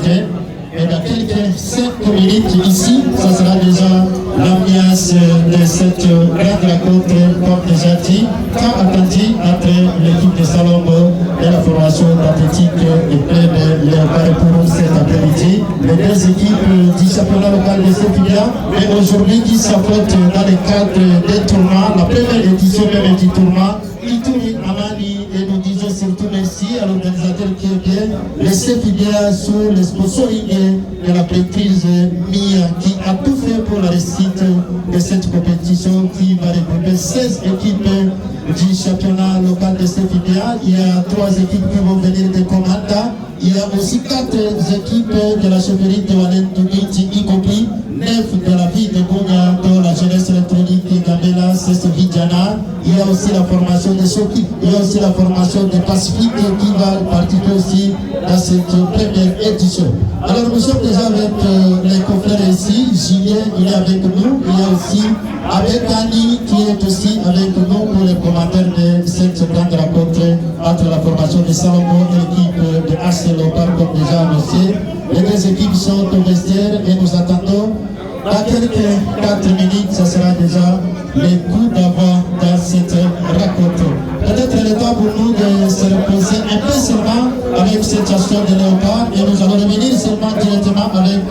rester. Et dans quelques 5 minutes ici, ça sera déjà l'ambiance de cette grande rencontre, comme déjà dit, tant attendue entre l'équipe de Salombo et la formation d'athlétique et pleine Léopard pour cet après-midi. Les deux équipes du championnat local de Séphia, et aujourd'hui qui s'affrontent dans le cadre des tournois, la première édition même du tournoi. Ituri Amani, et nous disons surtout merci à l'organisateur qui est bien, le CFIDA sous le sponsoring de la prêtrise MIA qui a tout fait pour la réussite de cette compétition qui va regrouper 16 équipes du championnat local de CFIDA. Il y a 3 équipes qui vont venir de Komanda. Il y a aussi 4 équipes de la chefferie de Walen Toubiti, y compris 9 de la ville de Bonia, dont la jeunesse électronique Gambela, c'est Vidjana. Il y a aussi la formation de Soki, il y a aussi la formation de Pacifique qui va participer aussi dans cette première édition. Alors nous sommes déjà avec les confrères ici. Julien, il est avec nous. Il y a aussi avec Annie qui est aussi avec nous pour les commentaires de cette grande rencontre entre la formation de Salomon et l'équipe de AC Léopard, comme déjà annoncé. Les deux équipes sont au vestiaire et nous attendons dans quelques 4 minutes, ça sera déjà les coups d'avant dans cette rencontre. Peut-être le temps pour nous de se reposer un peu seulement avec cette chanson de Léopard et nous allons revenir seulement directement avec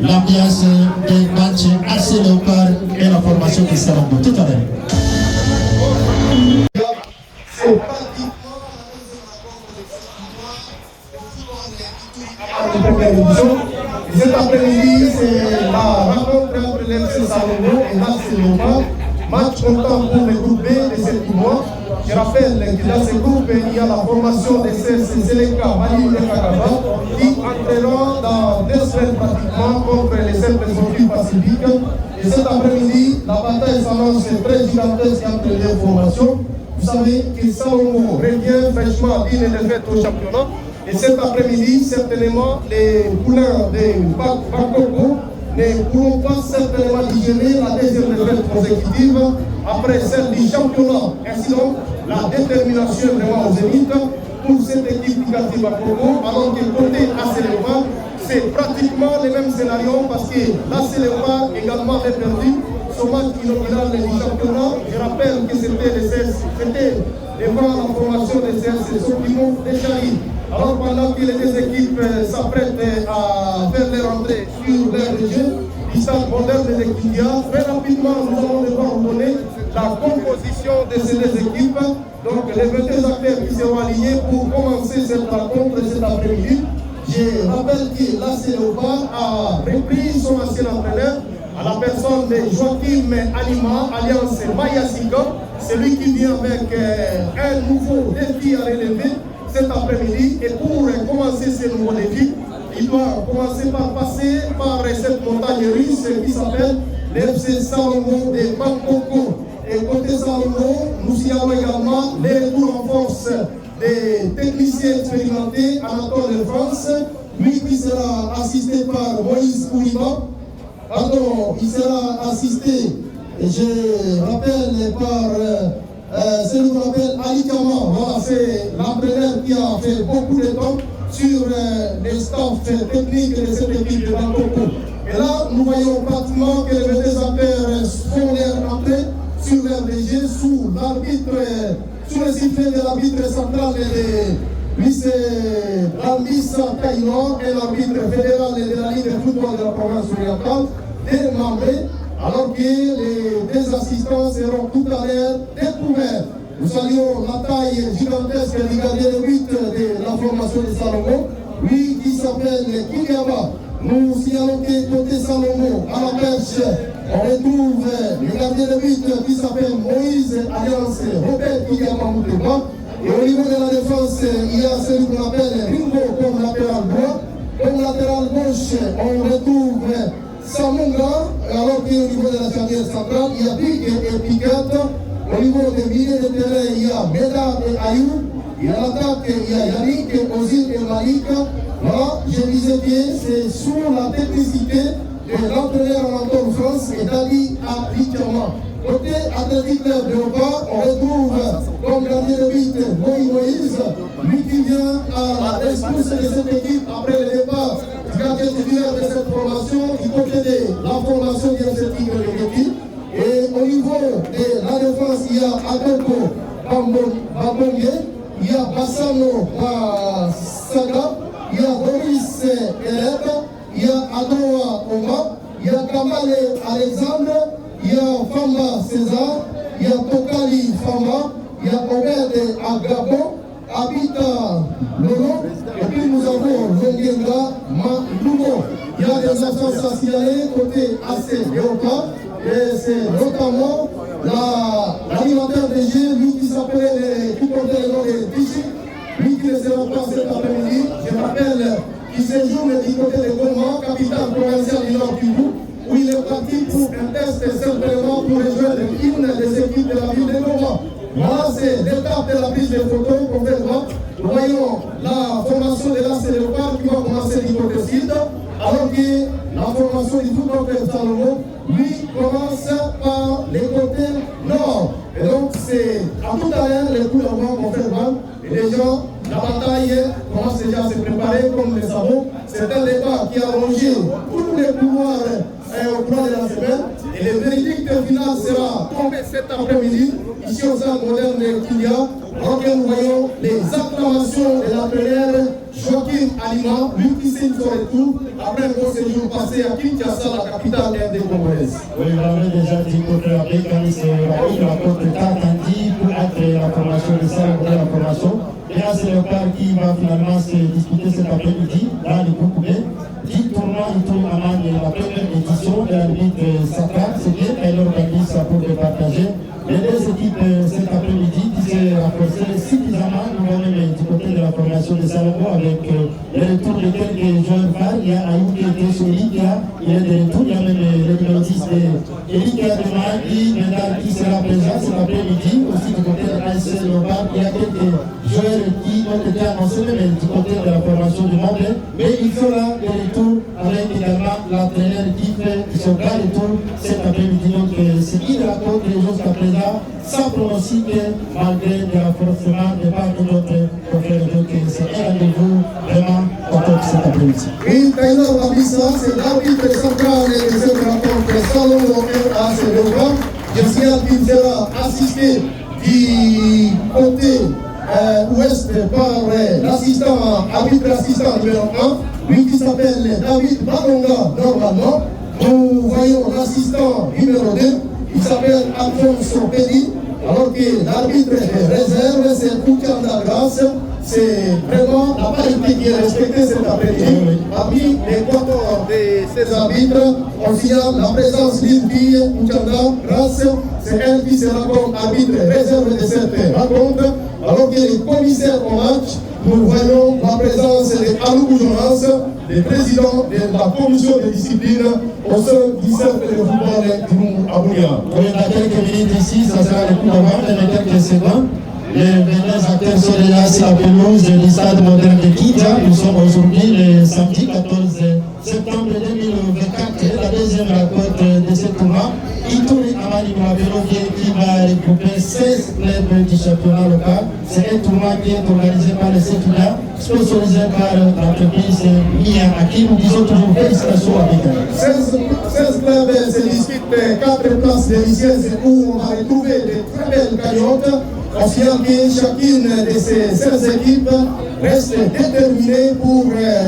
l'ambiance des matchs AC Léopard et la formation de Salomon. Tout à l'heure. Cet après-midi, c'est la rencontre entre l'FC Salomon et l'AC Léopard. Match comptant pour le groupe B de cette tournoi. Je rappelle que dans ce groupe, il y a la formation des CS Seleka, Mali et Kagaba qui entreront dans 2 semaines pratiquement contre les simples équipes pacifiques. Et cet après-midi, la bataille s'annonce très gigantesque entre les deux formations. Vous savez que Salomon revient fraîchement d'une défaite au championnat. Et cet après-midi, certainement, les poulains de Bakoko ne pourront pas certainement digérer la deuxième défaite consécutive après celle du championnat. Ainsi donc, la détermination est vraiment aux zénith pour cette équipe du quartier Bakoko, alors que côté AC Léopard, c'est pratiquement le même scénario parce que l'AC Léopard également est perdu son match inaugural du championnat. Je rappelle que c'était devant la formation des CS Sokimo de Chari. Alors pendant que les deux équipes s'apprêtent à faire leur entrée sur l'aire de jeu du stade moderne de Kindia, très rapidement nous allons devoir vous donner la composition de ces deux équipes. Donc les 22 acteurs qui seront alignés pour commencer cette rencontre cet après-midi. Je rappelle que l'AC Léopard a repris son ancien entraîneur à la personne de Joachim Anima, alliance Mayasika, celui qui vient avec un nouveau défi à relever cet après-midi. Et pour commencer ce nouveau défi, il doit commencer par passer par cette montagne russe qui s'appelle l'FC Salomon de Bangkoko. Et côté Salomon, nous y avons également les retours en force des techniciens expérimentés Anatole de France, lui qui sera assisté par Moïse Kouliba. Pardon, il sera assisté, je rappelle, par celui qu'on appelle Ali Kama. Voilà, c'est l'entraîneur qui a fait beaucoup de temps sur les staffs techniques de cette équipe de Bangkoko. Et là, nous voyons pratiquement que les acteurs font leur entrée sur l'aire de jeu sous l'arbitre, sous le sifflet de l'arbitre central de lui c'est Rambissa Kainor et l'arbitre fédéral de la Ligue de football de la province orientale de Mamé, alors que les deux assistants seront tout à l'heure découverts. Nous saluons la taille gigantesque du gardien de but de la formation de Salomon, lui qui s'appelle Kiliaba. Nous signalons que côté Salomon, à la perche, on retrouve le gardien de but qui s'appelle Moïse Alliance Robert Kiliaba Mouteba. Et au niveau de la défense, il y a celui qu'on appelle Ringo comme latéral droit. Comme latéral gauche, on retrouve Samunga, alors qu'au niveau de la charnière centrale, il y a Big et Piquette. Au niveau des milieux de terrain, il y a Meda et Ayou. Et à l'attaque, il y a Yannick, Ozil et Malik. Voilà, je disais bien, c'est sous la technicité de l'entraîneur Anatole France et d'Ali Abidjama. Côté Athletic Club de Léopard, on retrouve comme gardien de but Moïse, lui qui vient à la rescousse de cette équipe après le départ gardien titulaire de cette formation, il possédait la formation de ce tigre de Géti. Et au niveau de la défense, il y a Adolfo Babongue, il y a Bassano Saga, il y a Boris Eleb, il y a Adoa Oma, il y a Kamale Alexandre, il y a Famba César, il y a Tokali Famba, il y a Obed Agabo, Abita Lolo, et puis nous avons Longenga Malumo. Il y a des absences à signaler côté AC Léopard, et c'est notamment l'animateur des Jeux, lui qui s'appelait, qui portait le nom de Tichy, lui qui ne sera pas cet après-midi. Je rappelle qu'il séjourne du côté de Goma, capitale provinciale du Nord Kivu, où il est parti pour un test simplement pour rejoindre une des équipes de la ville de Goma. Voilà, c'est l'étape de la prise de photos complètement. Nous voyons la formation de l'AS Léopard qui va commencer du côté sud, alors que la formation du football de Salomon, lui, commence par les côtés nord. Et donc, c'est à tout à l'heure, les coups d'envoi vont faire mal. Et déjà, la bataille commence déjà à se préparer, comme nous le savons. C'est un départ qui a rongé tous les pouvoirs au cours de la semaine. Et le verdict final sera tombé cet après-midi, ici au centre moderne de Kilia, alors que nous voyons les acclamations de l'entraîneur Joachim Alima, lui qui signe son retour après un bon séjour passé à Kinshasa, la capitale des Congolaises. Oui, vous l'avez déjà dit, côté Afrique, c'est la côte Katandi pour être la formation de ça, la formation. Et là, c'est le cas qui va finalement se disputer cet après-midi dans le groupe B. 10 tournois, il tourne en main de la première édition de l'arbitre Saka. C'est bien qu'elle organise ça pour le partager. Les deux équipes cet après-midi qui s'est renforcées suffisamment, nous voyons du côté de la formation de Salomon avec le retour de quelques joueurs phares. Il y a Ayoub qui était sur l'ICA, il est de retour, il y a même le numéro 10 Erika Demagui, qui sera présent cet après-midi. Aussi du côté de l'AS Léopard, il y a quelques joueurs qui ont été annoncés même du côté de la formation du monde. Mais il fera le retour avec également l'entraîneur qui fait son grand retour cet après-midi. Donc c'est qui de la côte les jours jusqu'à présent sans pronostic malgré le renforcement de part et d'autre pour faire donc c'est un rendez-vous vraiment au top cet après-midi. Oui, Taylor Babissa, c'est l'arbitre central de cette rencontre Salomon à ce moment. Je signale qu'il sera assisté du côté ouest par l'assistant, arbitre assistant numéro 1, lui qui s'appelle David Badonga normalement. Nous voyons l'assistant numéro 2, il s'appelle Alphonse Pédi, alors que l'arbitre de réserve, c'est Koutianda Grasse. C'est vraiment la parité qui est respectée cet après-midi. Parmi les quatorze de ces arbitres, on signale la présence d'une fille, Koutianda Grasse. C'est elle qui sera comme arbitre réserve de cette rencontre. Alors que les commissaires au match, nous voyons la présence de Alou Jonas, le président de la commission de discipline au sein du cercle de football du Abouya. Oui, dans quelques minutes ici, ça sera le coup d'avant, dans quelques secondes. Les derniers acteurs sont déjà sur la pelouse du stade moderne de Kidja. Nous sommes aujourd'hui le samedi 14 septembre 2024, la deuxième rencontre de ce tournoi. Ituri Amani Mouabelo qui va regrouper 16 clubs du championnat local. C'est un tournoi qui est organisé par le CFIA, sponsorisé par l'entreprise MIA, à qui nous disons toujours félicitations avec elle. 16 clubs se disputent 4 places délicieuses où on va retrouver de très belles cagnottes. On signale que chacune de ces 16 équipes reste déterminée pour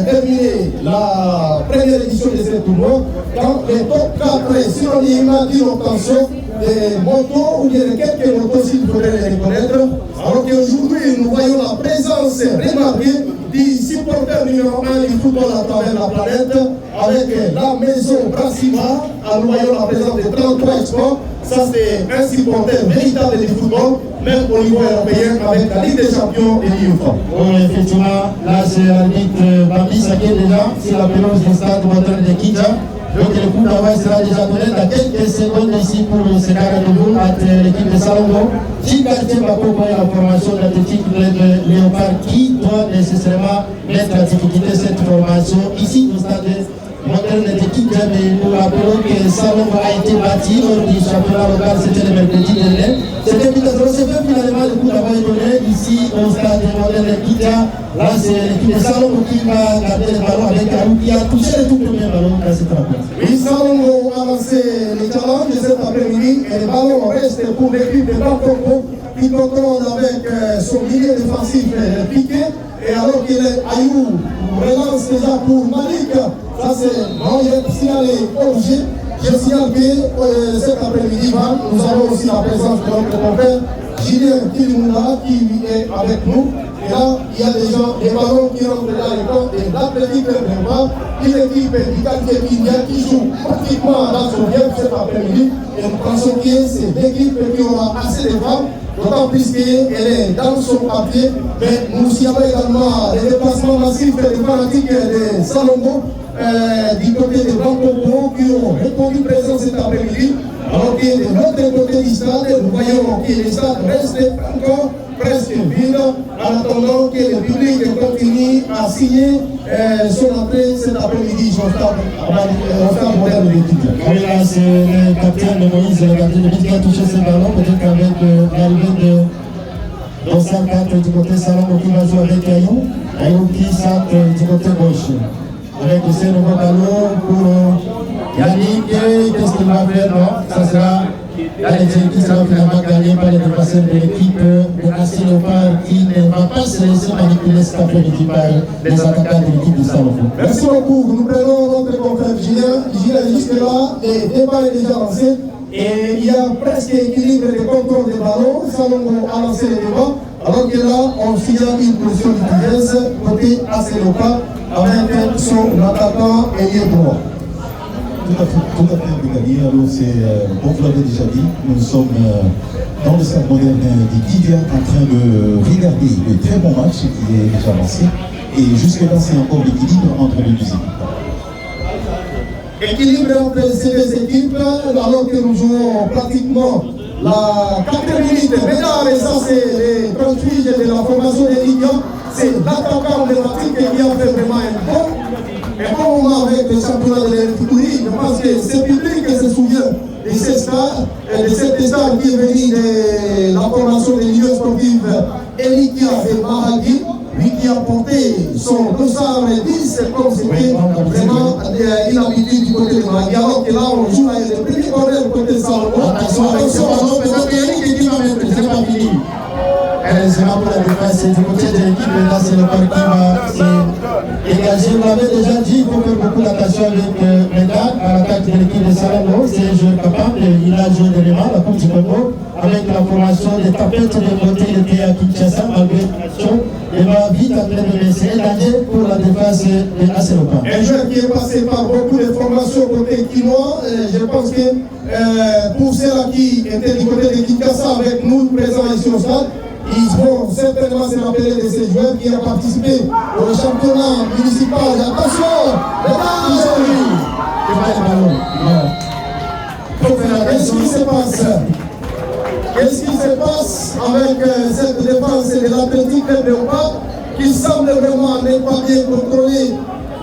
terminer la première édition de ce tournoi dans les top 4 synonymes d'une obtention des motos ou bien de quelques motos s'il faudrait les reconnaître. Alors qu'aujourd'hui nous voyons la présence remarquée du supporter numéro 1 du football à travers la planète avec la maison Brassima. Nous voyons la présence de 33 exports. Ça c'est un supporter véritable du football, même au niveau européen avec la Ligue des Champions et l'UEFA. Oui, effectivement, là c'est l'arbitre Babissa qui est déjà sur la pelouse du stade moderne de Kidja. Donc le coup d'envoi sera déjà donné dans quelques secondes ici pour ce rendez-vous entre l'équipe de Salomon qui va accompagner la formation d'athlétique de Léopard qui doit nécessairement mettre en difficulté cette formation ici au stade modèle d'équipe, mais nous rappelons que Salombo a été bâti lors du championnat local, c'était le mercredi dernier. C'était finalement le coup d'avoir donné ici au stade de modèle Kita. Là, c'est l'équipe de Salombo qui va garder le ballon avec Arou qui a touché le tout premier ballon dans cette rencontre. Oui, Salombo a lancé le challenge de cet après-midi et le ballon reste pour l'équipe de Bancoco qui contrôle avec son milieu défensif piqué. Et alors qu'il est Ayou, relance déjà pour Malik. Ça c'est non, il est signalé objet. Je signale que cet après-midi, nous avons aussi la présence de notre confrère Julien Kilimunda qui est avec nous. Et là, il y a déjà des ballons qui rentrent dans les camps et l'Athletic Léman, une équipe du quartier India qui joue pratiquement dans son bien cet après-midi. Et nous pensons que c'est l'équipe qui aura assez de femmes, d'autant plus qu'elle est dans son papier. Mais nous aussi avons également les déplacements massifs des fanatiques de Salombo, du côté de Bancoco qui ont répondu présent cet après-midi. Alors que de l'autre côté du stade, nous voyons que le stade reste encore presque vide en attendant que le public continue à signer son entrée cet après-midi au stade moderne de l'équipe. Oui, là, c'est le capitaine de Moïse, le gardien de but qui a touché ce ballon, peut-être qu'avec l'arrivée de Dossal 4 du côté Salombo qui va jouer avec Ayou, Ayou qui saute du côté gauche. Avec ce nouveau ballon pour Yannick, qu'est-ce qu'il va faire? Non, ça sera qui sera finalement gagné par les défenseurs de l'équipe de AC Léopard qui ne va pas se laisser manipuler cet après-midi par les attaquants de l'équipe du Salombo. Merci beaucoup. Nous prenons notre confrère Julien. Julien, jusque-là, le débat est déjà lancé et il y a presque équilibre de contrôle des ballons. Salombo a lancé le débat. Alors que là, on signale une position d'utilisation côté AC Léopard avec son attaquant ailier droit. Tout à fait, Brigadier. Alors, comme vous l'avez déjà dit, nous sommes dans le stade moderne d'Iquidia en train de regarder le très bon match qui est déjà lancé. Et jusque-là, c'est encore l'équilibre entre les deux équipes. Équilibre entre ces deux équipes, alors que nous jouons pratiquement la 4 minutes. Maintenant, ça, c'est les 38 de la formation de Ligue 1. C'est l'attaquant emblématique qui a fait vraiment un bon moment avec le championnat de l'Électrique. Je pense que ce public se souvient de ces stars, de cette star qui est venu de la formation des lieux sportifs Elikia et Mahagi, lui qui a porté son dossard 10 comme c'était vraiment une habitude du côté de Mahagi. Alors que là, on joue avec le premier corner du côté de Salomon. Attention, peut-être que Yannick qui va mettre, c'est pas fini. C'est pour la défense du côté de l'équipe, là c'est le parc qui va se dégager. Vous l'avez déjà dit, il faut faire beaucoup d'attention avec Médard à l'attaque de l'équipe de Salombo. C'est un joueur capable, il a joué d'éléments, la Coupe du Congo, avec la formation des tapettes de côté, il était à Kinshasa, malgré l'action. Il va vite en train de laisser un danger pour la défense de Aselopa. Un joueur qui est passé par beaucoup de formations côté Kinois, je pense que pour ceux-là qui étaient du côté de Kinshasa avec nous présents ici au stade, ils vont certainement se rappeler de ces joueurs qui ont participé au championnat municipal. Attention, qu'est-ce qui se passe? Qu'est-ce qui se passe avec cette défense de l'Athletic Léopard qui semble vraiment ne pas bien contrôler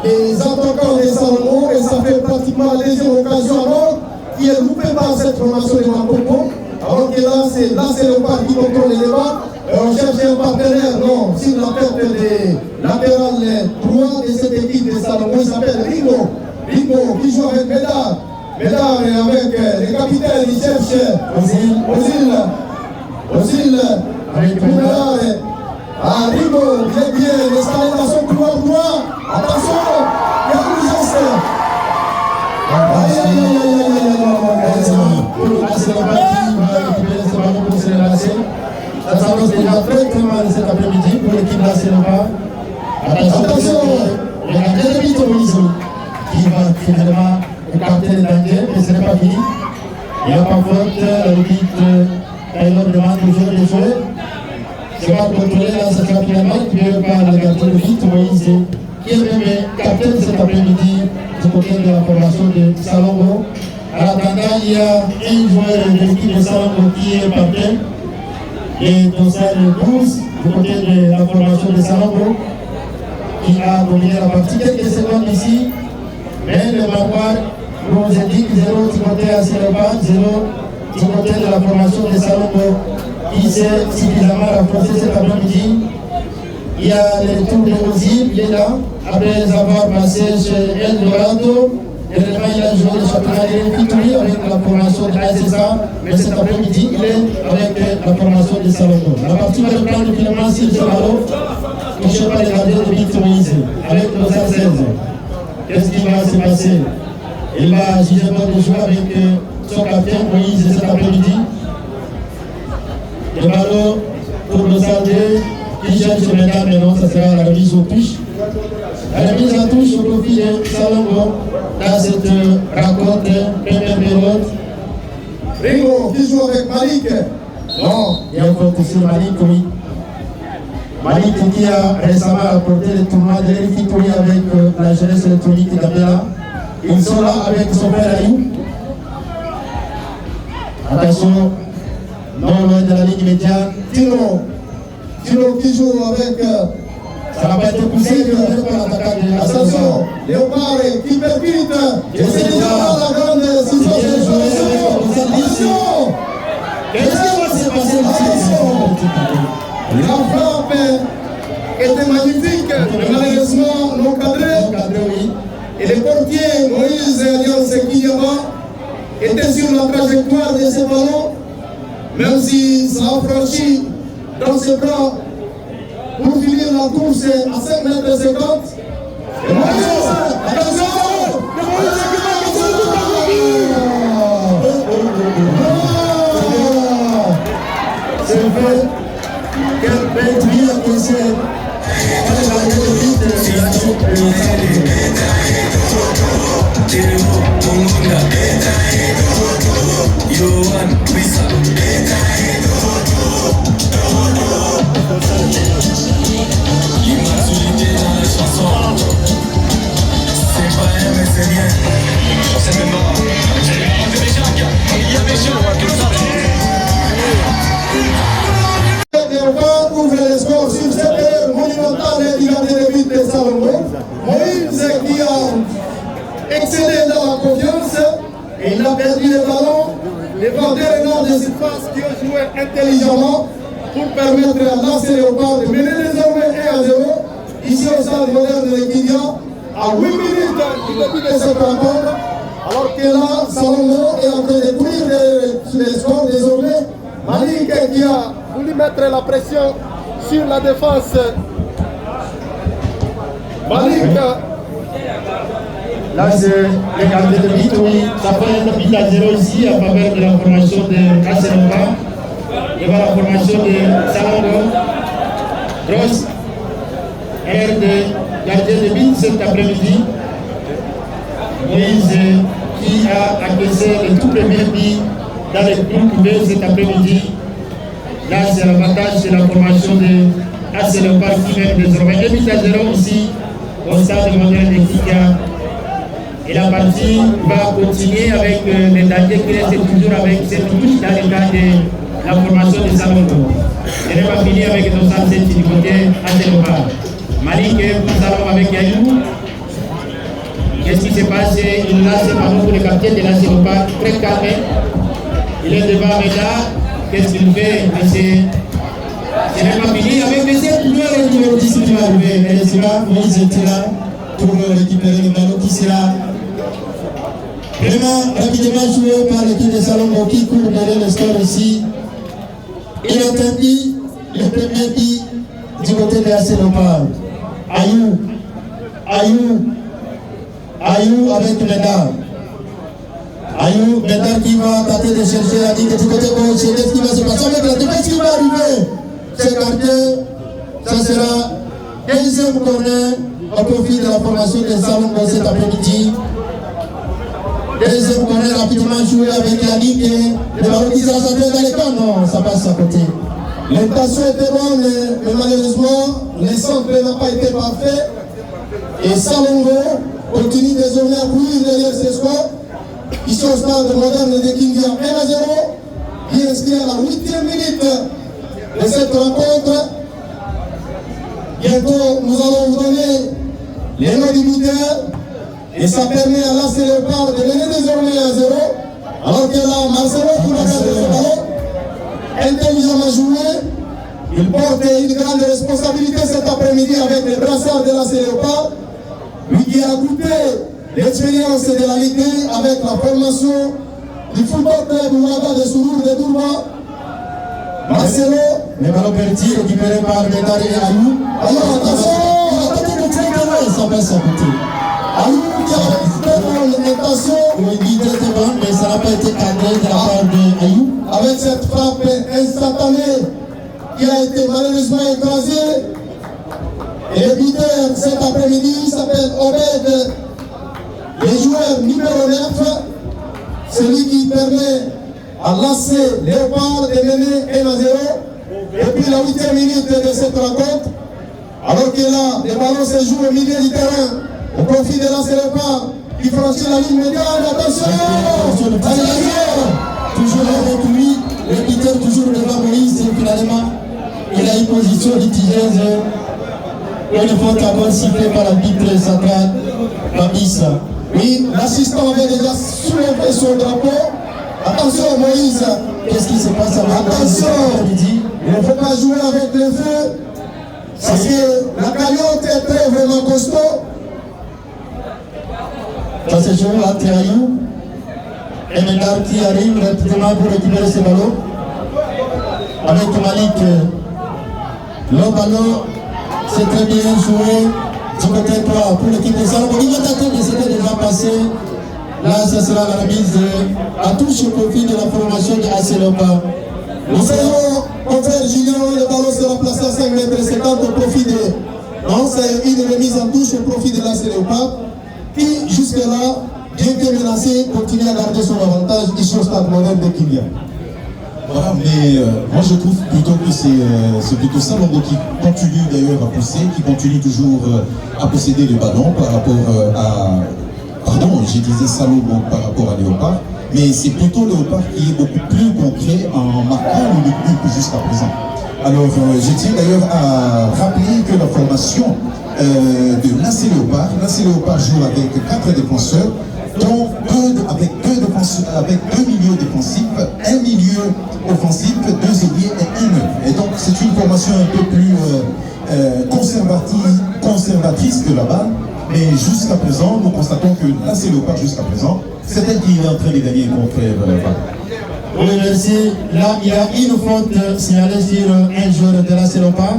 les attaquants des Salomon et ça fait pratiquement la deuxième occasion alors qui est loupée par cette formation de Macopo. Alors que là, c'est Léopard qui contrôle les débats. On cherche un partenaire, non, sur la perte des latérales droits de cette équipe de Salomon, il s'appelle Ringo. Ringo qui joue avec Médard. Médard avec le capitaine, il cherche Ozil avec Médard. Ah, Ringo, il est bien installé dans son couloir droit. Attention, il y a un geste. Ça s'annonce déjà très mal cet après-midi pour l'équipe de Aselopa. Attention, il y a un demi qui va finalement écarter les dangers, mais ce n'est pas fini. Il n'y a pas faute, l'arbitre Taylor demande toujours de jouer. C'est pas contrôlé, là, ça sera finalement récupéré par le gardien de but, Moïse, qui est même capitaine cet après-midi du côté de la formation de Salombo. En attendant, il y a un joueur de l'équipe de Salombo qui est parti. Et Dossal 12 du côté de la formation de Salombo qui a dominé la partie quelques secondes ici. Mais le Marois nous indique 0 Timothée à Sénégal, 0 Timothée de la formation de Salombo qui s'est suffisamment renforcé cet après-midi. Il y a le tour de Ozil, il est là, après avoir passé chez Eldorado. Évidemment, il a joué le championnat de Fituri avec la formation de ASSA, mais cet après-midi, il est avec la formation de Salombo. La partie va reprendre finalement sur Salombo, touché par les gardiens de Victorise, avec nos 16. Qu'est-ce qui va se passer? Il va juger de jouer avec son capitaine Moïse cet après-midi. Le ballon pour nos alliés qui cherchent maintenant, mais non, ça sera la remise aux touches. La remise en touche au profit de Salombo dans cette rencontre première période. Ringo qui joue avec Malik. Non, il y a une faute sur Malik, oui. Malik qui a récemment apporté le tournoi de l'Elfitouri avec la jeunesse électronique d'Abela. Ils sont là avec son père Ayou. Attention, non loin de la ligne médiane. Tino qui joue avec. Ça n'a pas été poussé par l'attaquant de la Attention, Léopard qui percute. Et c'est déjà la grande décision. Attention. Qu'est-ce qui va se passer ici? La frappe était magnifique, mais malheureusement non cadré. Et le portier Moïse Alliance Kinyama était sur la trajectoire de ce ballon, même si ça a franchi dans ses bras pour finir la course à 5 mètres 50. Et Moïse, attention! C'est fait. Quel bête vie a caissé. L'immaturité dans la chanson, c'est pas un mais c'est rien. C'est même mort. On ouvre les scores sur cette erreur monumentale du gardien de but de Salomon. Moïse qui a excellé dans la confiance et il a perdu le ballon devant des renards de surface qui ont joué intelligemment pour permettre à l'AS Léopard de mener désormais 1-0 ici au stade moderne de Guinea à 8 minutes du début de cette rencontre. Alors que là, Salomon est en train de courir les scores désormais. Malik qui a voulu mettre la pression sur la défense. Malik. Là, c'est le gardien de but, oui. Ça fait un but à 0 ici à faveur de la formation de Kasselomba. Devant la formation de Salombo. Grosse aire de gardien de but cet après-midi. Moïse qui a encaissé le tout premier but dans le groupe B cet après-midi. Là, c'est l'avantage de la formation de Kasselomba qui mène désormais 1 but à 0 ici au stade moderne de Kika. Et la partie va continuer avec les dangers qui restent toujours avec cette touche dans le cas de la formation de Salombo. Elle va finir avec nos anciens du côté Asselopa. Malik pour Salombo avec Yayou. Qu'est-ce qui se passe? Il lance le ballon pour le capitaine de l'Asselopa, très calme. Il est devant Meda. Qu'est-ce qu'il fait? Ce n'est pas fini avec les 7 joueurs et numéro 10 qui va arriver. Elle sera, Moïse est là pour récupérer le ballon qui sera vraiment rapidement joué par l'équipe de Salombo qui court derrière le score ici. Il a tendu le premier but du côté de AS Léopard. Ayou avec Médard. Ayou, Médard qui va tenter de chercher la ligne du côté gauche. Qu'est-ce qui va se passer avec la défense qui va arriver? C'est gardé. Ça sera deuxième corner au profit de la formation de Salombo cet après-midi. Deuxième corner rapidement joué avec la ligne. Le ballon qui sera centré dans les camps. Non, ça passe à côté. L'intention était bonne, mais malheureusement, le centre n'a pas été parfait. Et Salombo continue désormais à courir derrière ses scores. Ici au stade moderne de Kingia 1-0. Qui inscrit à la 8e minute de cette rencontre. Bientôt, nous allons vous donner les noms du buteur. Et ça permet à l'AS Léopard de mener désormais à 0. Alors que là, Marcelo pour la garde de ce ballon, intelligemment joué, il porte une grande responsabilité cet après-midi avec les brassards de l'AS Léopard. Lui qui a goûté l'expérience de la Ligue 1 avec la formation du football club Ouaga de Sourour de Dourba. Marcelo, le ballon perdu récupéré par Médard et Ayou. Alors attention, il a tenté de tirer loin, ça passe à côté. Ayou qui a fait l'orientation. Oui, il était bon, mais ça n'a pas été cadré de la part de Ayou. Avec cette frappe instantanée qui a été malheureusement écrasée. Et le buteur cet après-midi s'appelle Obed, le joueur numéro 9, celui qui permet à l'AS Léopard de mener 1 à 0 depuis la 8e minute de cette rencontre. Alors que là, le ballon se joue au milieu du terrain au profit de l'AS Léopard qui franchit la ligne médiane. Attention! Toujours avec lui, le buteur toujours devant Moïse, et finalement, il a une position litigieuse. Une faute encore sifflée par l'arbitre central, Babissa. Oui, l'assistant avait déjà soulevé son drapeau. Attention Moïse, qu'est-ce qui se passe avec attention, il ne faut pas jouer avec le feu. Parce que la cagnotte est très vraiment costaud. Ça se joue entre Ayou et Médard qui arrive rapidement pour récupérer ce ballon. Avec Malik, le ballon, c'est très bien joué. Du côté 3 pour l'équipe de Salomon. Il va t'attendre, c'était déjà passé. Là, ce sera la remise à touche au profit de la formation de AS Léopard. Nous allons confrère Julien, le ballon sera placé à 5 mètres 50 au profit de... Non, c'est une remise en touche au profit de l'AS Léopard qui, jusque-là, bien que menacé, continue à garder son avantage ici au stade moderne de Kylian. Voilà, mais moi je trouve plutôt que c'est plutôt Salombo qui continue d'ailleurs à pousser, qui continue toujours à posséder le ballon par rapport à... Pardon, je disais Salombo par rapport à Léopard, mais c'est plutôt Léopard qui est beaucoup plus concret en marquant le but jusqu'à présent. Alors je tiens d'ailleurs à rappeler que la formation de l'AS Léopard joue avec 4 défenseurs, dont avec deux milieux défensifs, un milieu offensif, 2 ailiers et 1 neuf. Et donc c'est une formation un peu plus conservatrice que la balle. Mais jusqu'à présent, nous constatons que l'AS Léopard jusqu'à présent, c'est elle qui est en train de gagner contre Oui, merci. Là, il y a une faute signalée sur un joueur de l'AS Léopard,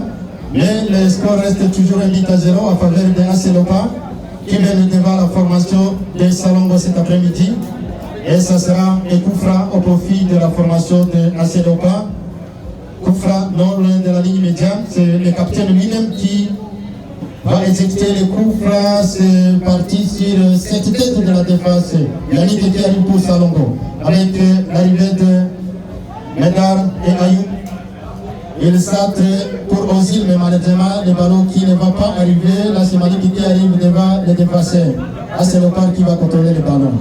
mais le score reste toujours un but à 0 en faveur de l'AS Léopard, qui mène devant la formation de Salombo cet après-midi. Et ça sera un coup franc au profit de la formation de l'AS Léopard. Coup franc non loin de la ligne médiane, c'est le capitaine lui-même qui va exécuter le coup franc. C'est parti sur cette tête de la défense. Yannick qui arrive pour Salombo, avec l'arrivée de Médard et Ayou. Il sort pour Ozil, mais malheureusement, le ballon qui ne va pas arriver. Là, c'est Malik qui arrive devant le défenseur. Là, c'est le Léopard qui va contrôler le ballon.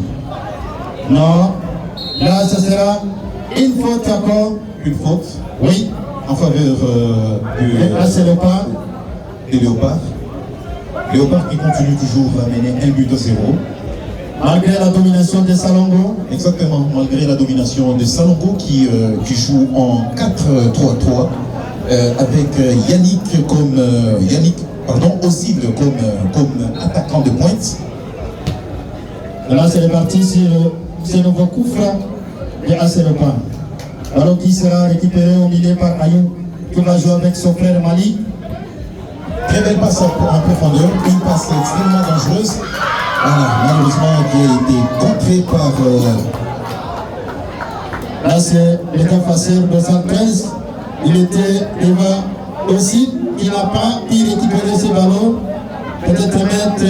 Non. Là, ce sera une faute encore. une faute Oui. en faveur Là, c'est le Léopard. de Léopard. Léopard qui continue toujours à mener 1 but à 0. Malgré la domination de Salombo. Exactement, malgré la domination de Salombo qui joue en 4-3-3 avec Ozil comme attaquant de pointe. Là, c'est reparti sur ce nouveau coup franc de AS Léopard. Alors qui sera récupéré au milieu par Ayou, qui va jouer avec son frère Mali. Très belle passe en profondeur, une passe extrêmement dangereuse. Voilà, malheureusement qui a été contrée par... Là, c'est le défenseur de 113. Il était devant aussi. Il n'a pas pu récupérer ce ballon. Peut-être mettre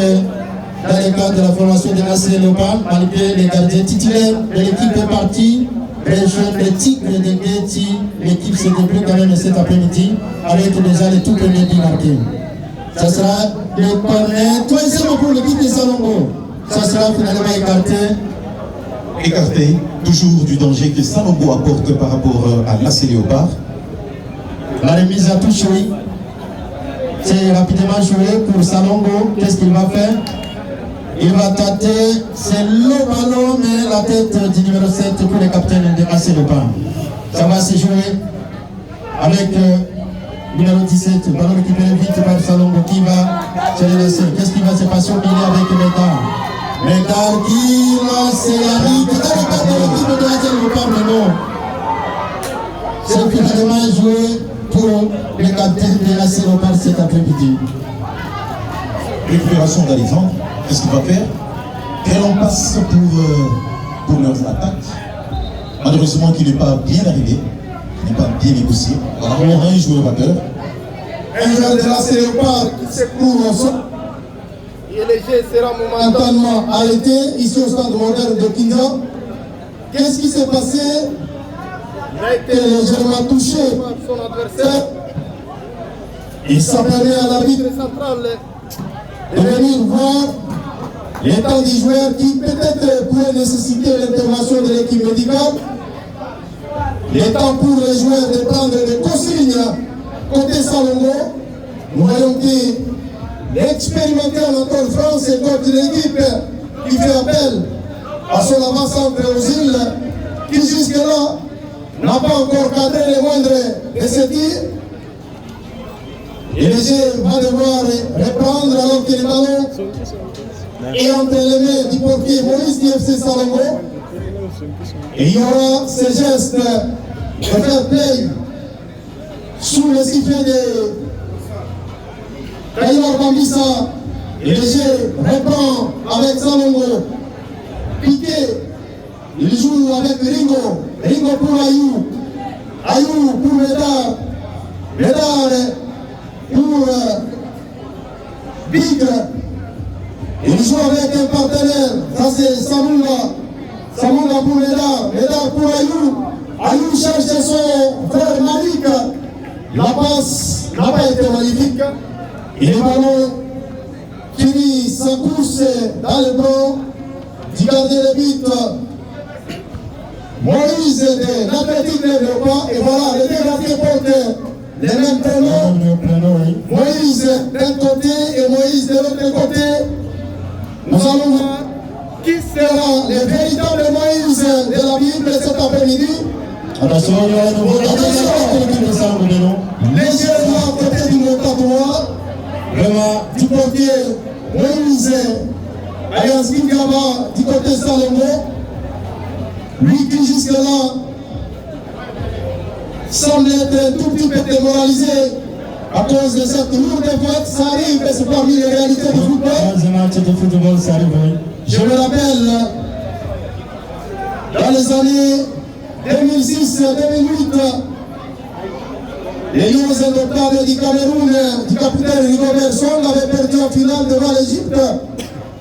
dans le cadre de la formation de l'AS Léopard, malgré les gardiens titulaires de l'équipe est partie. Rejoindre les Tigres de Guetti. L'équipe se débrouille quand même cet après-midi avec déjà les tout premiers buts marqués. Ça sera le corner. Troisième pour l'équipe de Salombo. Ça sera finalement écarté, toujours du danger que Salombo apporte par rapport à l'AS Léopard. La remise à touche, oui. C'est rapidement joué pour Salombo. Qu'est-ce qu'il va faire? Il va tâter, c'est le ballon, mais la tête du numéro 7 pour le capitaine de AC Le Pan. Ça va se jouer avec numéro 17, ballon récupéré vite par Salongo qui va se le laisser. Qu'est-ce qui va se passer au milieu avec Médard? Médard qui lance la ligne. Peut-être pas de l'équipe de AC Le Pan, mais non. C'est finalement joué pour le capitaine de AC Le Pan cet après-midi. Récupération d'Alexandre, qu'est-ce qu'il va faire? Quel en passe pour leurs attaques? Malheureusement, qu'il n'est pas bien arrivé, il n'est pas bien négocié. Voilà, on a un joueur batteur. Un joueur de la Léopard qui se trouve au sol. Et le jeu sera momentanément arrêté ici au stade moderne de Kinza. Qu'est-ce qui s'est passé? Il a été légèrement touché par son adversaire. Il s'appelait à l'arbitre central de venir voir l'état du joueur qui peut-être pourrait nécessiter l'intervention de l'équipe médicale. L'état pour les joueurs de prendre des consignes côté Salongo. Nous voyons que l'expérimenté Anatole France est contre l'équipe qui fait appel à son avant-centre aux îles qui jusque-là n'a pas encore cadré les moindres de ses tirs. Et le jeu va devoir reprendre alors que le ballon est entre les mains du portier Maurice du FC Salongo. Et il y aura ces gestes de fair play sous le sifflet de Taylor Bambissa. Et le jeu reprend avec Salongo. Piqué, il joue avec Ringo. Ringo pour Ayou. Ayou pour Médard. Médard pour Big. Il joue avec un partenaire. Ça c'est Samoula. Samoula pour Médard. Médard pour Ayou. Ayou cherche son frère Malik. La passe n'a pas été magnifique. Et le ballon finit sa course dans le blanc du gardien de but. Moïse de l'Athletic de Léopard. Et voilà, les deux gardiens portent les mêmes prénoms. Moïse d'un côté et Moïse de l'autre côté. Nous allons voir qui sera le véritable Moïse de la Bible cet après-midi. Attention, il y aura un nouveau de Salongo. Légèrement à côté du montatoire. Vraiment, du portier Moïse Ayaz Gingaba du côté Salongo. Lui qui jusque-là semble être un tout petit peu démoralisé à cause de cette lourde défaite. Ça arrive, c'est parmi les réalités du football. Ça arrive, oui. Je me rappelle, dans les années 2006-2008, les Lions indomptables du Cameroun, du capitaine Rigobert Song, avaient perdu en finale devant l'Égypte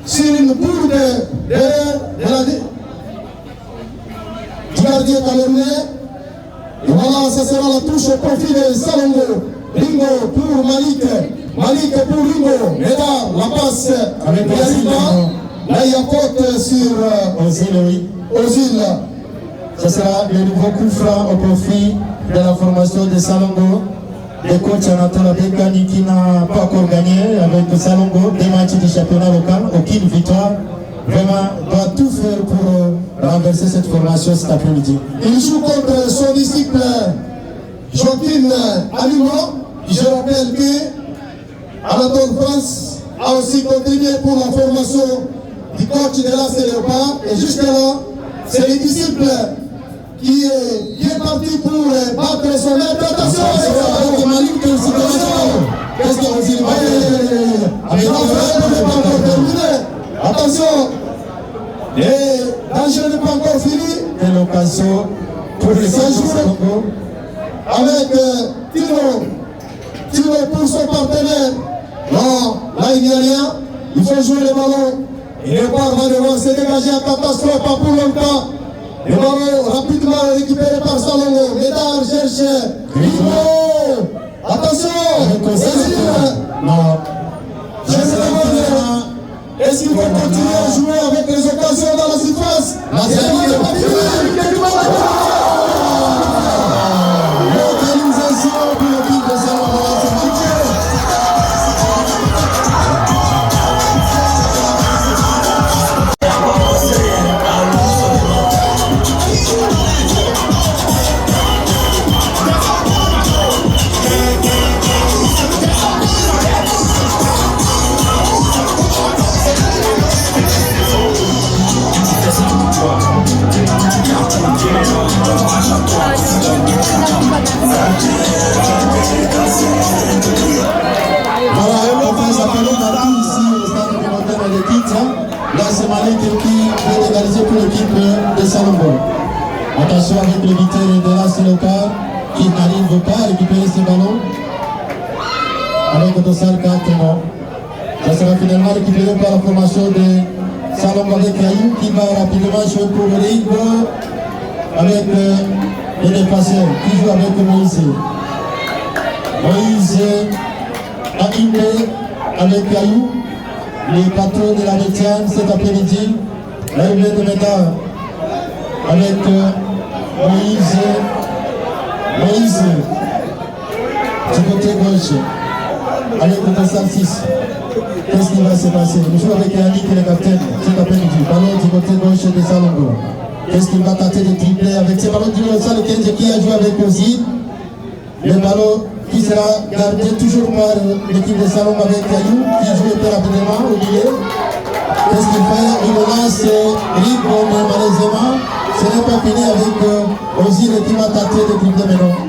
sur une bourde derrière du gardien camerounais. Et voilà, ça sera la touche au profil de Salongo. Ringo pour Malik. Malik pour Ringo. Médard, la passe avec Yariba. Là, il y a faute sur Ozil. Ce sera le nouveau coup franc au profit de la formation de Salongo. Le coach Anatole Bekani qui n'a pas encore gagné avec Salongo. Des matchs du championnat local, aucune victoire. Vraiment, doit tout faire pour renverser cette formation cet après-midi. Il joue contre son disciple Joaquin Alima. Je rappelle que Anatole France a aussi contribué pour la formation du coach de la Léopard. Et jusque-là, c'est le disciple qui est bien parti pour battre son maître. Attention, avec Malik, qu'est-ce qu'il y a? Attention, et l'enjeu n'est pas encore fini. C'est l'occasion pour les Salongo avec Tino pour son partenaire. Non, là il n'y a rien. Il faut jouer le ballon. Et le bar va devoir se dégager en catastrophe, pas pour longtemps. Le ballon rapidement récupéré par Salongo. Médard cherche Ringo. Attention, Non. je me demande, est-ce qu'il faut continuer à jouer avec les occasions dans la surface? L'organisation pour l'équipe de Salongo. Voilà, nous appelons partout ici au stade de Montagne de Kitsa. Là, c'est Malik qui veut égaliser pour l'équipe de Salombo. Attention avec le buteur de la Séloka qui n'arrive pas à récupérer ce ballon. Avec Otossal 4 non. Ça sera finalement récupéré par la formation de Salombo avec Ayou qui va rapidement jouer pour le rythme avec les défenseurs qui joue avec Moïse. Moïse Akimbe avec Ayou, les patrons de la métiane cet après-midi. L'arrivée de Méda avec Moïse du côté gauche avec le 6. Qu'est-ce qui va se passer? Nous jouons avec Yannick et le capitaine cet après-midi. Ballon du côté gauche de Salongo. Qu'est-ce qu'il va tenter de tripler avec ce ballon du sol le 15 qui a joué avec Ozzy. Le ballon qui sera gardé toujours par l'équipe de Salongo avec Ayou qui joue très rapidement au milieu. Qu'est-ce qu'il fait? Il lance Rico, mais malheureusement, ce n'est pas fini avec Ozzy qui va tenter de tripler maintenant.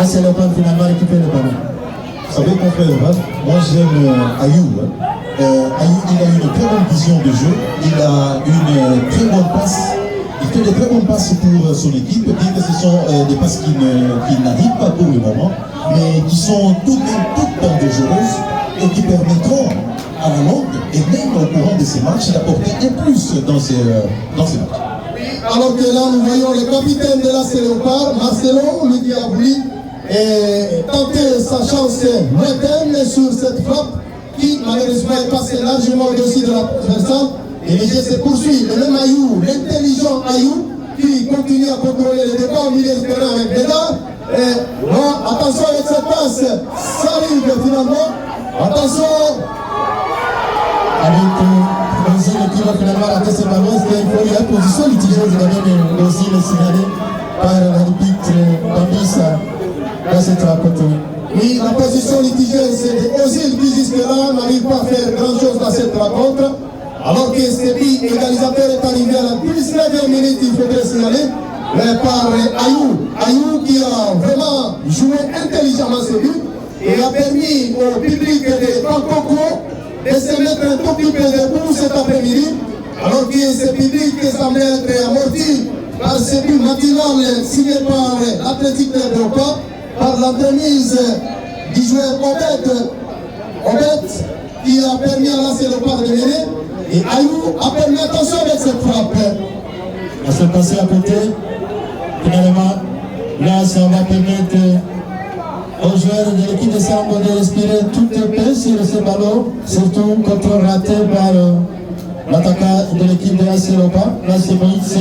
C'est le plan finalement récupérer le ballon. Vous savez, confrère, moi j'aime Ayou. Ayou, il a une très bonne vision de jeu, il a une très bonne passe. Il fait de très bonnes passes pour son équipe, bien que ce sont des passes qui n'arrivent pas pour le moment, mais qui sont tout de même toutes dangereuses et qui permettront à la longue et même au courant de ces matchs d'apporter un plus dans ces matchs. Alors que là, nous voyons le capitaine de la Léopard, Marcelo, lui qui a voulu tenter sa chance lointaine sur cette frappe qui malheureusement est passée largement au-dessus de la transversale. Et le jeu se poursuit. Le même Ayou, l'intelligent Ayou, qui continue à contrôler les débats au milieu du terrain avec Bédard. Et bon, attention avec cette passe, ça arrive finalement. Attention. Avec Ozzy qui va finalement rater ce ballon, il faut y avoir position litigieuse quand même aussi le signalé par l'arbitre Bambissa dans cette rencontre. Oui, la position litigieuse, c'est Ozzy qui jusque-là n'arrive pas à faire grand-chose dans cette rencontre. Alors que Stepi, égalisateur, est arrivé à la 19e minute, il faudrait signaler, par Ayou. Ayou qui a vraiment joué intelligemment ce but et a permis au public de Bangkoko de se mettre un tout petit peu debout cet après-midi, alors que ce public semble être amorti par ce but matinal signé par l'Athletic de Europa, par l'entremise du joueur Obed, qui a permis à lancer le pas de mener. Et Ayou a permis attention avec cette frappe. On s'est passé à côté. Finalement, là, ça va permettre aux joueurs de l'équipe de Sambo de respirer toute paix sur ce ballon, surtout contrôle raté par l'attaquant de l'équipe de la Séropa. Là, c'est Moïse,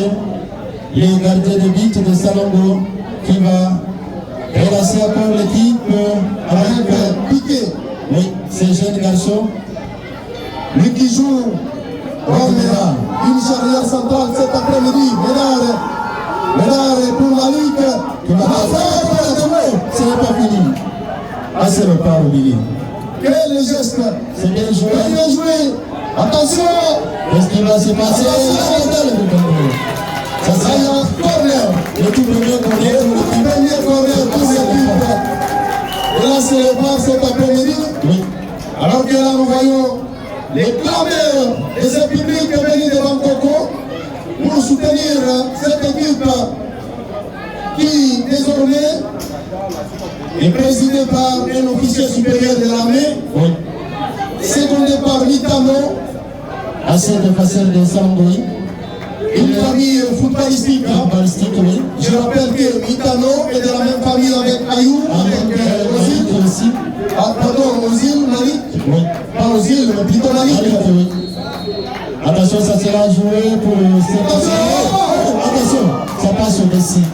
le gardien de but de Salongo, qui va relancer encore l'équipe avec Piqué. Oui, ces jeunes garçons. Lui qui joue comme une charnière centrale cet après-midi. Médard pour la Ligue. Ce n'est pas fini. C'est le pas au milieu. Quel geste. C'est bien joué. Bien joué. Attention. Qu'est-ce qui va se passer? Ça sera un corner. Le tout premier corner. Pour l'équipe. Et là, c'est le pas cet après-midi. Oui. Alors que là, nous voyons les clameurs de ce public venu de Bangkoko pour soutenir cette équipe qui, désormais, est présidée par un officier supérieur de l'armée, Oui. secondé par Mitano, Assez de facile de Samboui. une famille footballistique. Oui. Je rappelle que Mitano est de la même famille avec Ayou, avec Ozil. Aussi. Ah, pardon, Ozil, Malik. Oui. Pas Ozil, mais plutôt Malik. Oui. Attention, ça sera joué pour attention, ça passe au-dessus.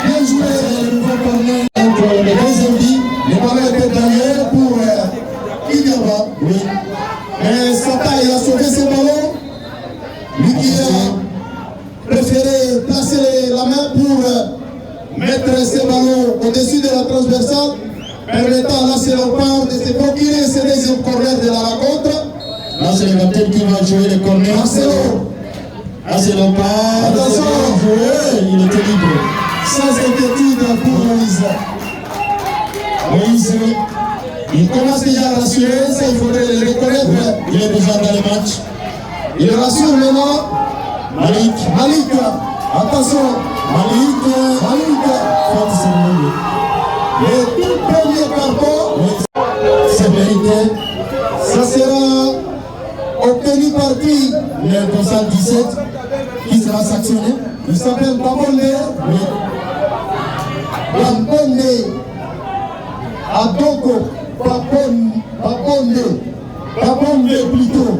Bien joué. Le nouveau corner entre les deux ennemis. Le ballon était derrière pour Idiaba. Oui. Mais Sata, il a sauvé ce ballon. Lui qui a préféré placer la main pour mettre ce ballon au-dessus de la transversale, permettant à la Léopard de se procurer ce deuxième corner de la rencontre. Là, c'est le capitaine qui va jouer le corner. Marcelo, C'est le pas. Attention. Il était libre. sans inquiétude pour Moïse. Il commence déjà à rassurer, ça il faudrait le reconnaître. Il est déjà dans les matchs. Il rassure maintenant. Malik. Attention. Malik. Le tout premier carton, c'est mérité. Ça sera obtenu par qui? Le dossard 17 qui sera sanctionné. Il s'appelle Babonde. Babonde. Adoko. Babonde plutôt.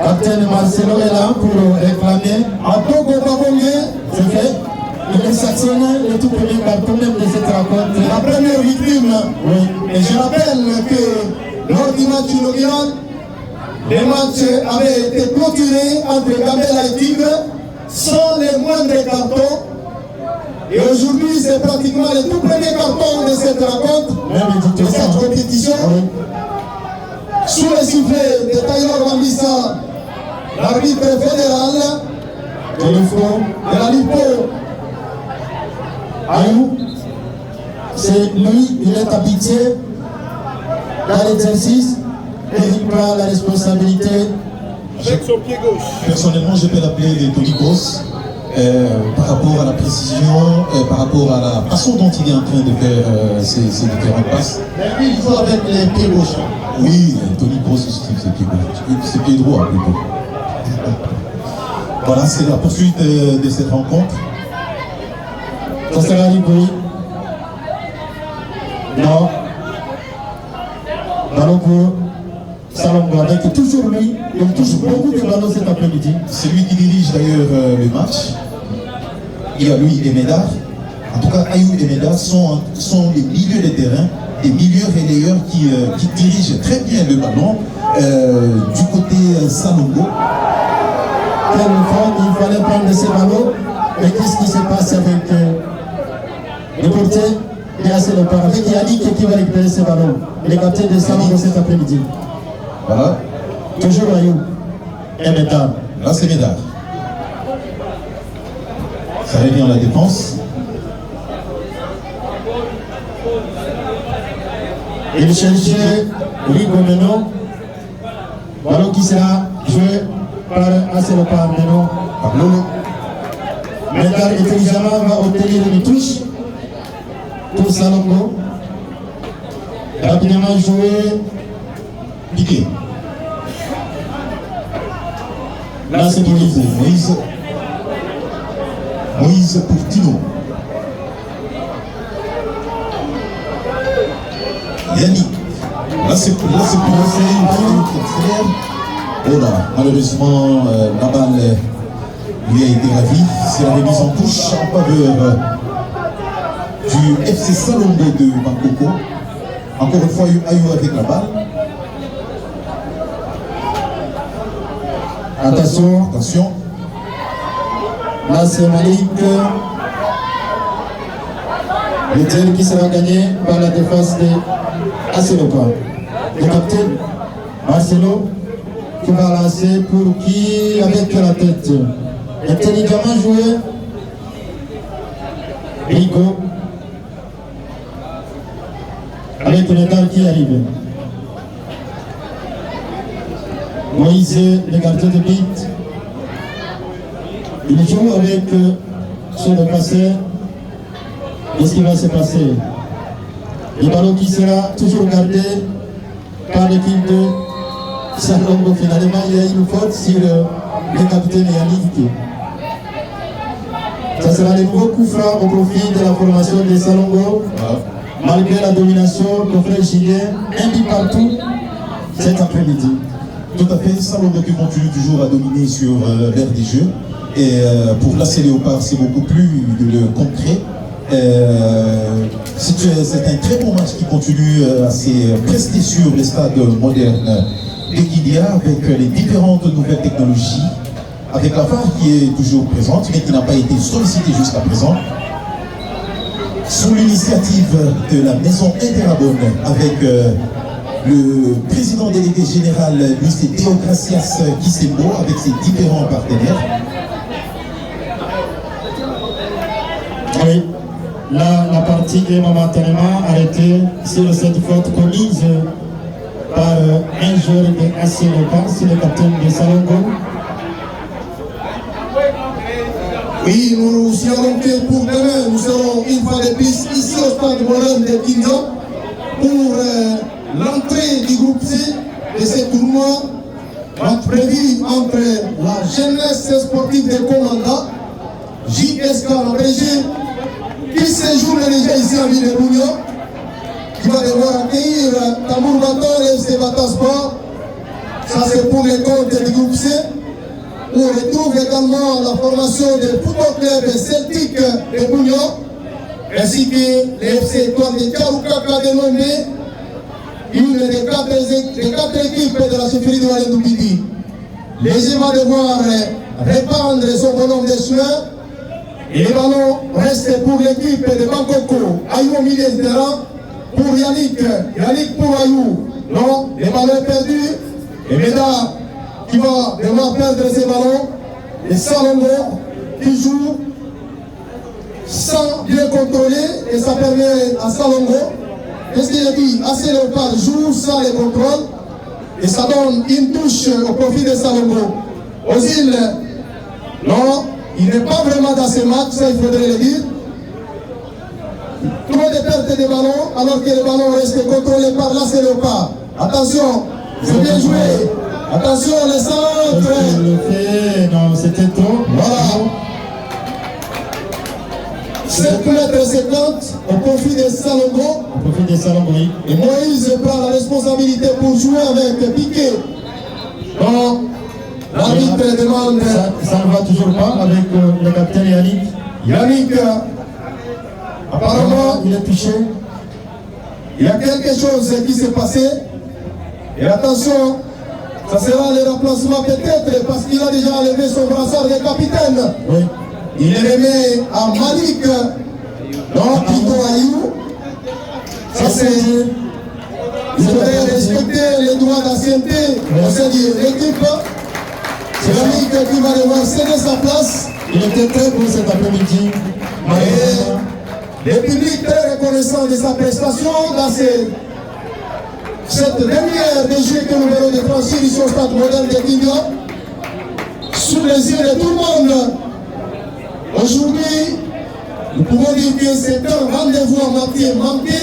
Capitaine Marcelo est là pour réclamer. Adoko Babonde, c'est fait. Il est sanctionné le tout premier carton même de cette rencontre. La première victime. Oui. Et je rappelle que lors du match inaugural, les matchs avaient été clôturés entre Gambela et Tigre sans les moindres cartons. Et aujourd'hui, c'est pratiquement le tout premier carton de cette rencontre, de cette compétition. Sous le sifflet de Taylor Wambissa, l'arbitre fédéral de la Lipo, Ayou, c'est lui, il est habitué dans l'exercice et il prend la responsabilité. Avec son pied gauche. Personnellement, je peux l'appeler les Tony Boss par rapport à la précision, par rapport à la façon dont il est en train de faire ses différentes passes. Mais lui, il faut avec les pieds gauches. Oui, Tony Boss, c'est pied gauche. C'est pied droit plutôt. Voilà, c'est la poursuite de cette rencontre. Ça sera Riboui. Non. Ballon pour Salongo avec toujours lui. Il touche beaucoup de ballons cet après-midi. C'est lui qui dirige d'ailleurs le match. Il y a lui et Médard. En tout cas, Ayou et Médard sont les milieux de terrain, des milieux relayeurs qui dirigent très bien le ballon du côté Salongo. Quelle fois il fallait prendre ces ballons. Et qu'est-ce qui se passe avec le portier et assez le part avec Yannick qui va récupérer ces ballons. Les capitaines de Salongo cet après-midi. Voilà. Toujours Ayou et Médard. Là, c'est Médard. Ça revient à la défense. Il cherchait Rigo Meno. Ballon qui sera joué par Asselopa Meno. Médard intelligemment va obtenir une touche pour Salongo. Rapidement joué. Piqué. Là c'est Moïse. Moïse pour Tino. Yannick. Là c'est pour oh là, malheureusement, la balle lui a été ravie. C'est la remise en touche en faveur du FC Salongo de Makoko. Encore une fois, Ayou avec la balle. Attention. Là c'est Malik. Le tir qui sera gagné par la défense de Asselopa. Le capitaine Marcelo qui va lancer pour qui avec la tête. Intelligemment joué. Rigo. Avec le gars qui arrive. Moïse, le gardien de but. Il joue avec sur le passé. Qu'est-ce qui va se passer? Le ballon qui sera toujours gardé par l'équipe de Salongo. Finalement, il y a une faute sur le capitaine Yannick. Ça sera le nouveau coup franc au profit de la formation de Salongo. Malgré la domination de frère Julien, un but partout cet après-midi. Tout à fait, Salongo qui continue toujours à dominer sur l'aire des jeux. Et pour placer Léopard, c'est beaucoup plus concret. C'est un très bon match qui continue à se prester sur les stades modernes de Guinea avec les différentes nouvelles technologies, avec la VAR qui est toujours présente mais qui n'a pas été sollicitée jusqu'à présent. Sous l'initiative de la maison Interabonne avec le président délégué général Luis Theocracias Kisembo avec ses différents partenaires. Oui. la partie est momentanément arrêtée sur cette faute commise par un joueur de AC Leopards, c'est le capitaine de Salongo. Oui, nous signalons que pour demain, nous serons une fois de plus ici au stade moderne de Guingamp pour l'entrée du groupe C de ce tournoi prévu entre la jeunesse sportive de Commanda, JSK Abrégé, qui séjourne déjà ici à ville de Bougnon, qui va devoir accueillir Tambour Bator et FC Bata Sport. Ça c'est pour les comptes du groupe C. On retrouve également la formation du football club Celtic de Bougnon, ainsi que l'FC Étoile de Karoukaka de Lomé, une des quatre équipes de la chefferie de Walendoubidi. Les va devoir répandre son bonhomme de soins et le ballon reste pour l'équipe de Bangkoko. Ayou au milieu de terrain pour Yannick pour Ayou. Non, le ballon est perdu et Meda qui va devoir perdre ses ballons. Et Salongo qui joue sans bien contrôler et ça permet à Salongo. Qu'est-ce qu'il a dit? AC Leopard joue sans les contrôles et ça donne une touche au profit de Salongo. Ozil, non, il n'est pas vraiment dans ce match, ça il faudrait le dire. Trop de pertes de ballons alors que le ballon reste contrôlé par l'AC Leopard. Attention, c'est bien joué. Attention, les centres. Non, c'était trop. Voilà. 7 mètres 50 au profit de Salongo. Au profit de Salongo, oui. Et Moïse prend la responsabilité pour jouer avec Piqué. Non, l'arbitre demande. Ça ne va toujours pas avec le capitaine Yannick. Yannick, apparemment, il est touché. Il y a quelque chose qui s'est passé. Et attention, ça sera le remplacement peut-être parce qu'il a déjà enlevé son brassard de capitaine. Oui. Il est remis à Malik, non, plutôt Ayou. Ça c'est. Il faudrait respecter les droits d'ancienneté au sein de l'équipe. C'est Malik qui va devoir céder sa place. Il était très bon cet après-midi. Le public très reconnaissant de sa prestation dans cette dernière des Jeux que nous venons de franchir ici au stade moderne de Guingamp. Sous les yeux de tout le monde. Aujourd'hui, nous pouvons dire que c'est un rendez-vous à moitié manqué,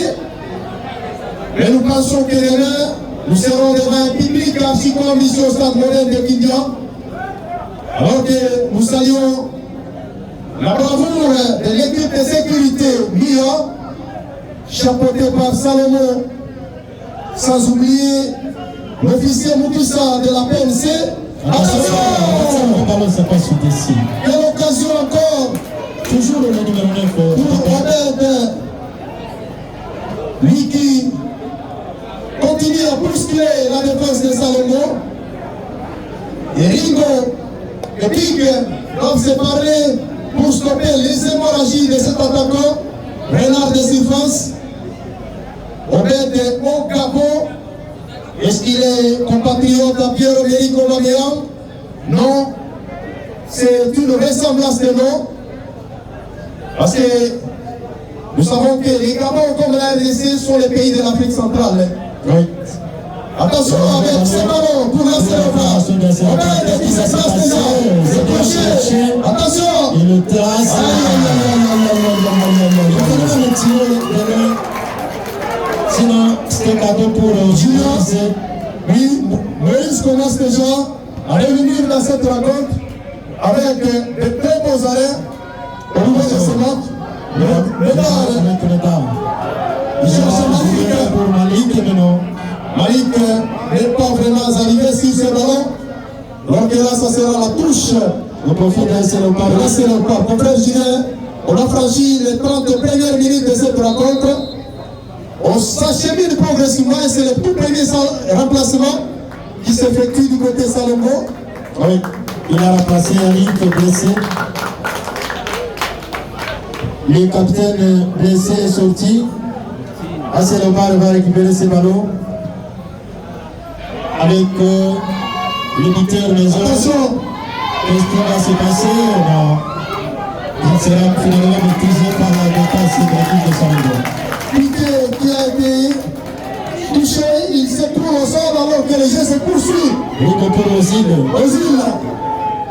mais nous pensons que demain, nous serons devant un public archi-comme ici au stade moderne de Guingamp, alors que nous saluons la bravoure de l'équipe de sécurité MIA, chapeautée par Salomon, sans oublier l'officier Moukissa de la PNC. Attention! Quelle occasion encore! Toujours le numéro 9 pour Robert, lui qui continue à bousculer la défense de Salomon. Et Ringo et Big doivent se parler pour stopper les hémorragies de cet attaquant. Renard de surface. Robert Okabo. Est-ce qu'il est compatriote à Pierre-Emerick Aubameyang? Non. C'est une ressemblance de nom. Parce que nous savons que les Gabons comme la RDC sont les pays de l'Afrique centrale. Oui. Attention avec ces ballons pour la Sénégal. Robert qui se passe déjà. C'est crochet. Attention. Et le trace. Il faut le tirer. Sinon, c'était cadeau pour Julien. Oui, Moïse commence déjà à revenir dans cette rencontre avec de très beaux arrêts au niveau de ce match. Il cherche Malik n'est pas vraiment arrivé sur ce ballon. Donc là, ça sera la touche. On profite de ce repas. Là, c'est le pas. Mon frère Julien, on a franchi les 30 premières minutes de cette rencontre. On s'achemine progressivement et c'est le tout premier remplacement qui s'effectue du côté Salongo. Oui, il a remplacé Yannick blessé. Le capitaine blessé est sorti. AC Leopard va récupérer ses ballons avec le buteur maison. Attention! Qu'est-ce qui va se passer? Non. Il sera finalement maîtrisé par la défense de l'équipe de Salombo. Piqué qui a été touché, il se trouve au sol alors que le jeu se poursuit. Rico pour Ozil. Ozil,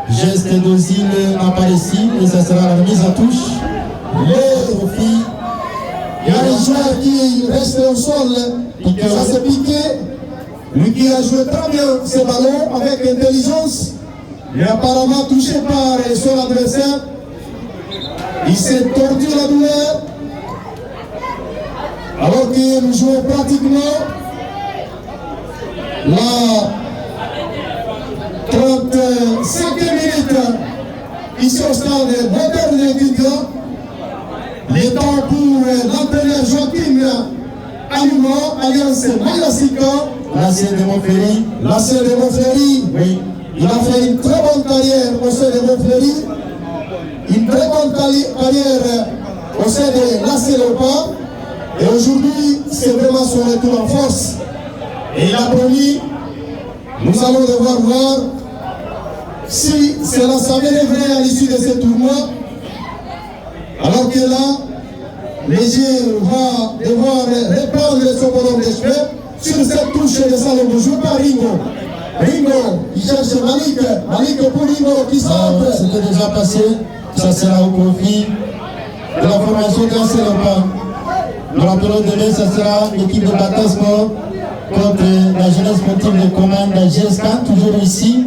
Geste d'Ozil apparaît-il et ça sera la remise à touche. Le profit. il y a un joueur qui reste au sol, ça c'est Piqué. Lui qui a joué très bien ce ballon avec intelligence, mais apparemment touché par son adversaire. Il s'est tordu la douleur. Alors que nous jouons pratiquement la 35e minute ici au stade moderne de Guingamp. Les temps pour l'entraîneur Joachim Aliment, Alliance Mayasika. L'ancien de Montpellier. L'ancien de Montpellier. Oui. Il a fait une très bonne carrière au sein de Montpellier. Une très bonne carrière au sein de l'AC Léopard. Et aujourd'hui, c'est vraiment son retour en force. Et il a promis, nous allons devoir voir si cela s'avère vrai à l'issue de ce tournoi. Alors que là, Léger va devoir reprendre son ballon de cheveux sur cette touche de Salombo. Joue par Ringo. Ringo, il cherche Malik. Malik pour Ringo qui centre. C'était déjà passé. Ça sera au profit de la formation d'AC Léopard. Nous rappelons demain, ça sera l'équipe de Bata Sport contre la jeunesse sportive de commande de GSK, toujours ici,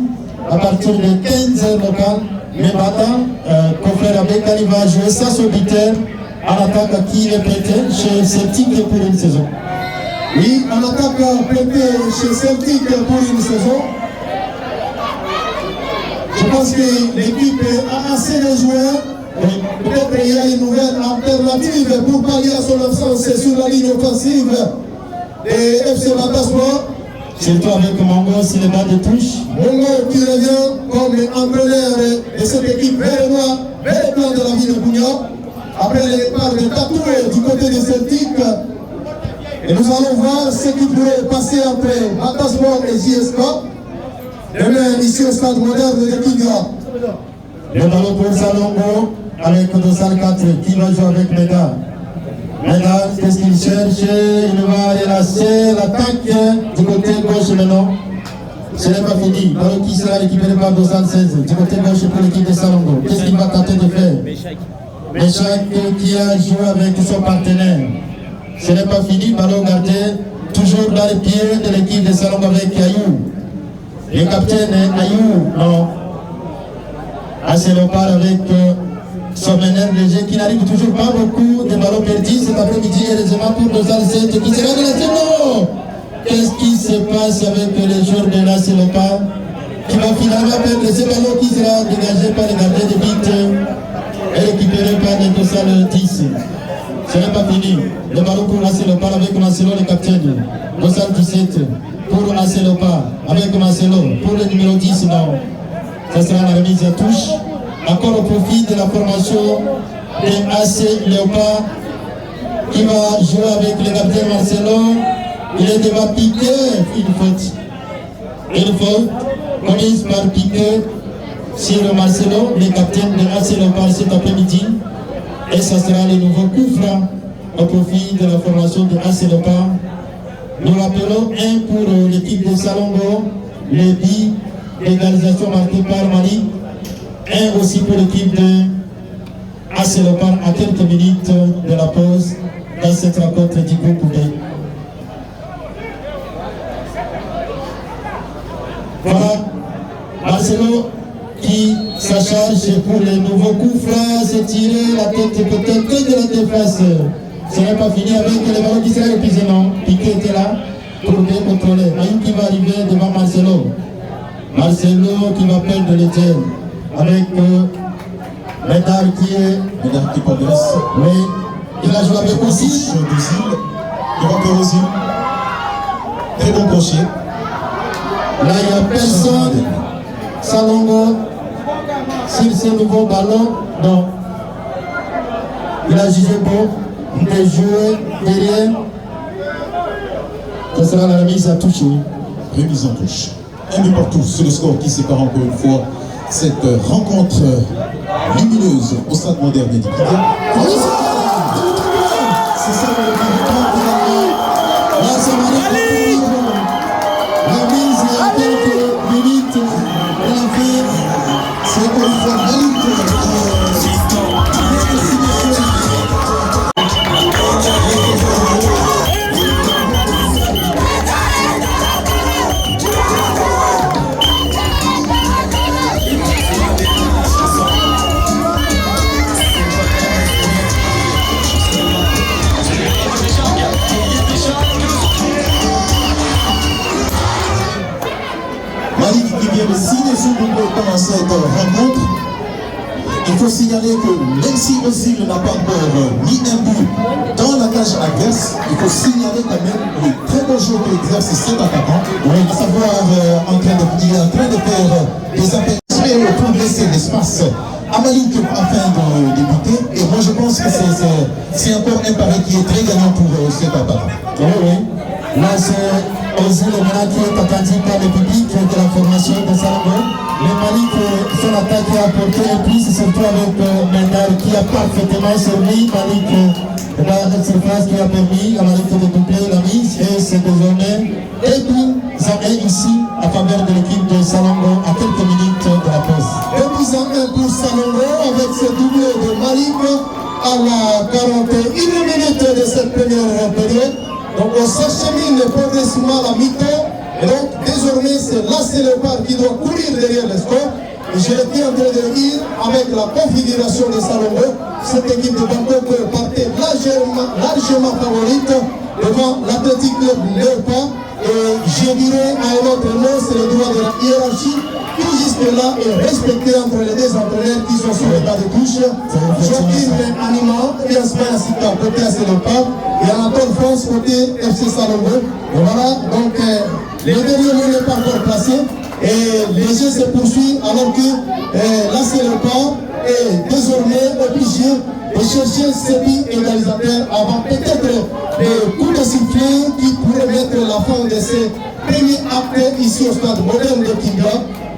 à partir de 15h local. Mais Bata, confrère Abekali va jouer sa solitaire en attaque à qui il est prêté chez Celtic pour une saison. Oui, en attaque prêté chez Celtic pour une saison. Je pense que l'équipe a assez de joueurs. Peut-être qu'il y a une nouvelle alternative pour pallier à son absence sur la ligne offensive de FC Bata Sport. Surtout avec Mongo sur les bas de touche. Mongo qui revient comme entraîneur de cette équipe vert noir, vert blanc de la ville de Bougnan. Après le départ de Tatoué du côté de Celtic. Et nous allons voir ce qui pourrait passer entre Bata Sport et JSK. Demain, ici au stade moderne de Guingamp. Le ballon pour Salombo avec Dossal 4 qui va jouer avec Meda. Meda, qu'est-ce qu'il cherche? Il va relancer l'attaque du côté gauche maintenant. Ce n'est pas fini. Ballon qui sera récupéré par Dossal 16 du côté gauche pour l'équipe de Salombo. Qu'est-ce qu'il va tenter de faire? Méchac qui a joué avec son partenaire. Ce n'est pas fini. Ballon gardé toujours dans les pieds de l'équipe de Salombo avec Ayou. Le capitaine Ayou, non. AC Léopard avec son meneur léger qui n'arrive toujours pas beaucoup de ballons perdus cet après-midi. Heureusement pour Dosal 7 qui sera de la saison. Qu'est-ce qui se passe avec les joueurs de l'AC Léopard qui va finalement perdre ce ballon qui sera dégagé par les gardiens de but et récupéré par les Dosal 10. Ce n'est pas fini. Le ballon pour l'AC Léopard avec Marcelo le capitaine. Dosal 17 pour l'AC Léopard avec Marcelo pour le numéro 10. Non. Ça sera la remise à touche. Encore au profit de la formation de AC Léopard qui va jouer avec le gardien Marcelo. Il est devant Piqué. Une faute. Une faute. Commence par Piqué sur Marcelo, le capitaine de AC Léopard cet après-midi. Et ça sera le nouveau coup franc au profit de la formation de AC Léopard. Nous rappelons un pour l'équipe de Salombo, le but d'égalisation marqué par Mali, un aussi pour l'équipe de AC Léopard à quelques minutes de la pause dans cette rencontre du groupe B. Voilà, Marcelo qui s'acharge pour les nouveaux coups francs, s'est tiré la tête peut-être que de la défense. Ce n'est pas fini avec les ballons qui seraient épuisés, non. Piqué était là pour bien contrôler. Ayou qui va arriver devant Marcelo. Marcelo qui va perdre les tirs avec Médard qui progresse. Oui, il a joué avec Ozil. Il va faire Ozil. Très bon crochet. Là, il n'y a personne. Salombo, sur ce nouveau ballon, non. Il a jugé bon de jouer derrière. Ce sera la remise à touche. Remise en touche. Un but partout sur le score qui sépare encore une fois cette rencontre lumineuse au stade moderne du Kidia. C'est ça le la mise à quelques minutes de la fin. C'est encore une fois signer son doublé pendant cette rencontre. Il faut signaler que même si Ozil n'a pas encore mis un but dans la cage adverse, il faut signaler quand même le très bon jeu qu'exerce cet attaquant. Oui, à savoir il est en train de faire des appels pour laisser l'espace à Malik afin de débuter. Et moi je pense que c'est encore un pari qui est très gagnant pour cet attaquant. Oui, oui. Là c'est Ozil maintenant qui est attendu par le public de la formation de Salombo. Le Malik, son attaque est apporté et puis c'est surtout avec Mendar qui a parfaitement servi Malik dans la surface qui a permis à Malik de doubler la mise et c'est désormais et puis ça est ici à faveur de l'équipe de Salombo à quelques minutes de la pause. Et puis ça est pour Salombo avec ce doublé de Malik à la 41e minute de cette première période. Donc on s'achemine progressivement à la mi-temps. Et donc désormais c'est l'AS Léopard qui doit courir derrière le score. Et je l'étais en train de dire, avec la configuration de Salombo, cette équipe de Bangkok partait largement favorite devant l'Athletic Club Léopard. Et je dirais à un autre mot, c'est le droit de la hiérarchie qui jusque-là est respecté entre les deux entraîneurs qui sont sur l'état de touche. Joachim Anima et Asma Yassika côté AS Léopard et Anatole France côté FC Salombo. Et voilà, donc le dernier mot n'est pas encore placé et les jeux se poursuivent alors que l'AS Léopard est désormais obligé de chercher ce but égalisateur avant peut-être des coups de sifflet qui pourraient mettre la fin de ces premiers actes ici au stade moderne de Kinga.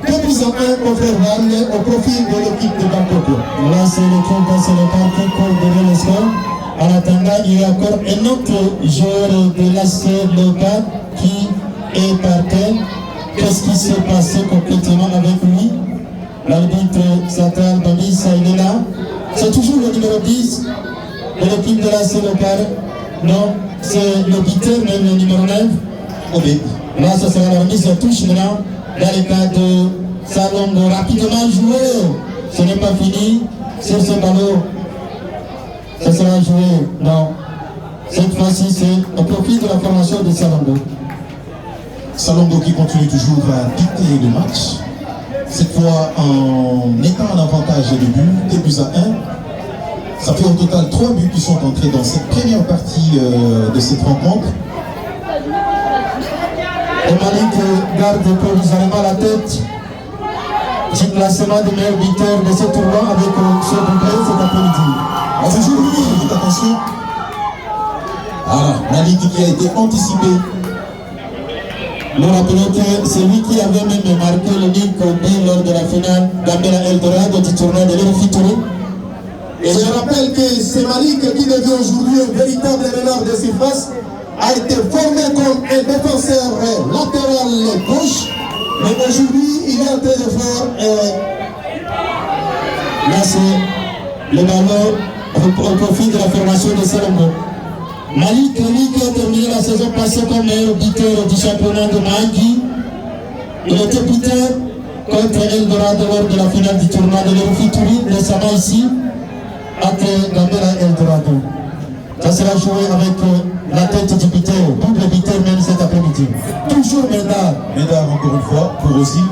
2 buts à 1 au frère Rane au profit de l'équipe de Bangkok. Là c'est l'équipe de Salombo qui court derrière le score. En attendant, il y a encore un autre joueur de l'AS Léopard qui est par terre. Qu'est-ce qui s'est passé concrètement avec lui? L'arbitre central Babissa, il est là. C'est toujours le numéro 10 de l'équipe de l'AS Léopard. Non, c'est le buteur, même le numéro 9. Là, ce sera la remise de touche maintenant. Dans le cas de Salombo, rapidement joué. Ce n'est pas fini. Sur ce ballon, ça sera joué. Non. Cette fois-ci, c'est au profit de la formation de Salombo. Salombo qui continue toujours à dicter le match. Cette fois en étant en avantage de but, 2 buts à 1. Ça fait au total 3 buts qui sont entrés dans cette première partie de cette rencontre. Et Malik garde provisoirement la tête du classement des meilleurs buteurs de ce tournoi avec ce doublé cet après-midi. Toujours lui, faites attention. Voilà, Malik qui a été anticipé. Nous rappelons que c'est lui qui avait même marqué le but lors de la finale Gambela Eldorado du tournoi de l'Eurofuturi. Et je rappelle que c'est Malik qui devient aujourd'hui un véritable renard de surface, a été formé comme un défenseur latéral gauche, mais aujourd'hui il est en train de faire. Là c'est le ballon au profit de la formation de Salombo. Malik, lui qui a terminé la saison passée comme meilleur buteur du championnat de Mahangui, il était buteur contre Eldorado lors de la finale du tournoi de l'Eurofuturi, récemment ici, entre Gambela et Eldorado. Ça sera joué avec la tête du buteur, double buteur même cet après-midi. Toujours Mendar. Mendar encore une fois pour Ozil.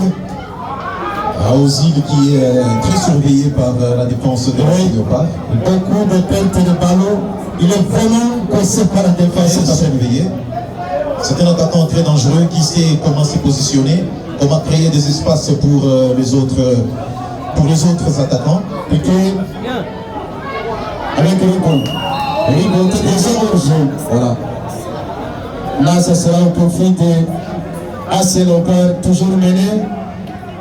Ozil qui est très surveillé par la défense de l'AS Léopard. Beaucoup de pertes de ballon. Il est vraiment coincé par la défense. C'est à surveiller. C'est un attaquant très dangereux qui sait comment se positionner, comment créer des espaces pour les autres attaquants. Et que, avec Rigo, était déjà au jeu. Voilà. Là, ça sera au profit de AS Léopard, toujours mené.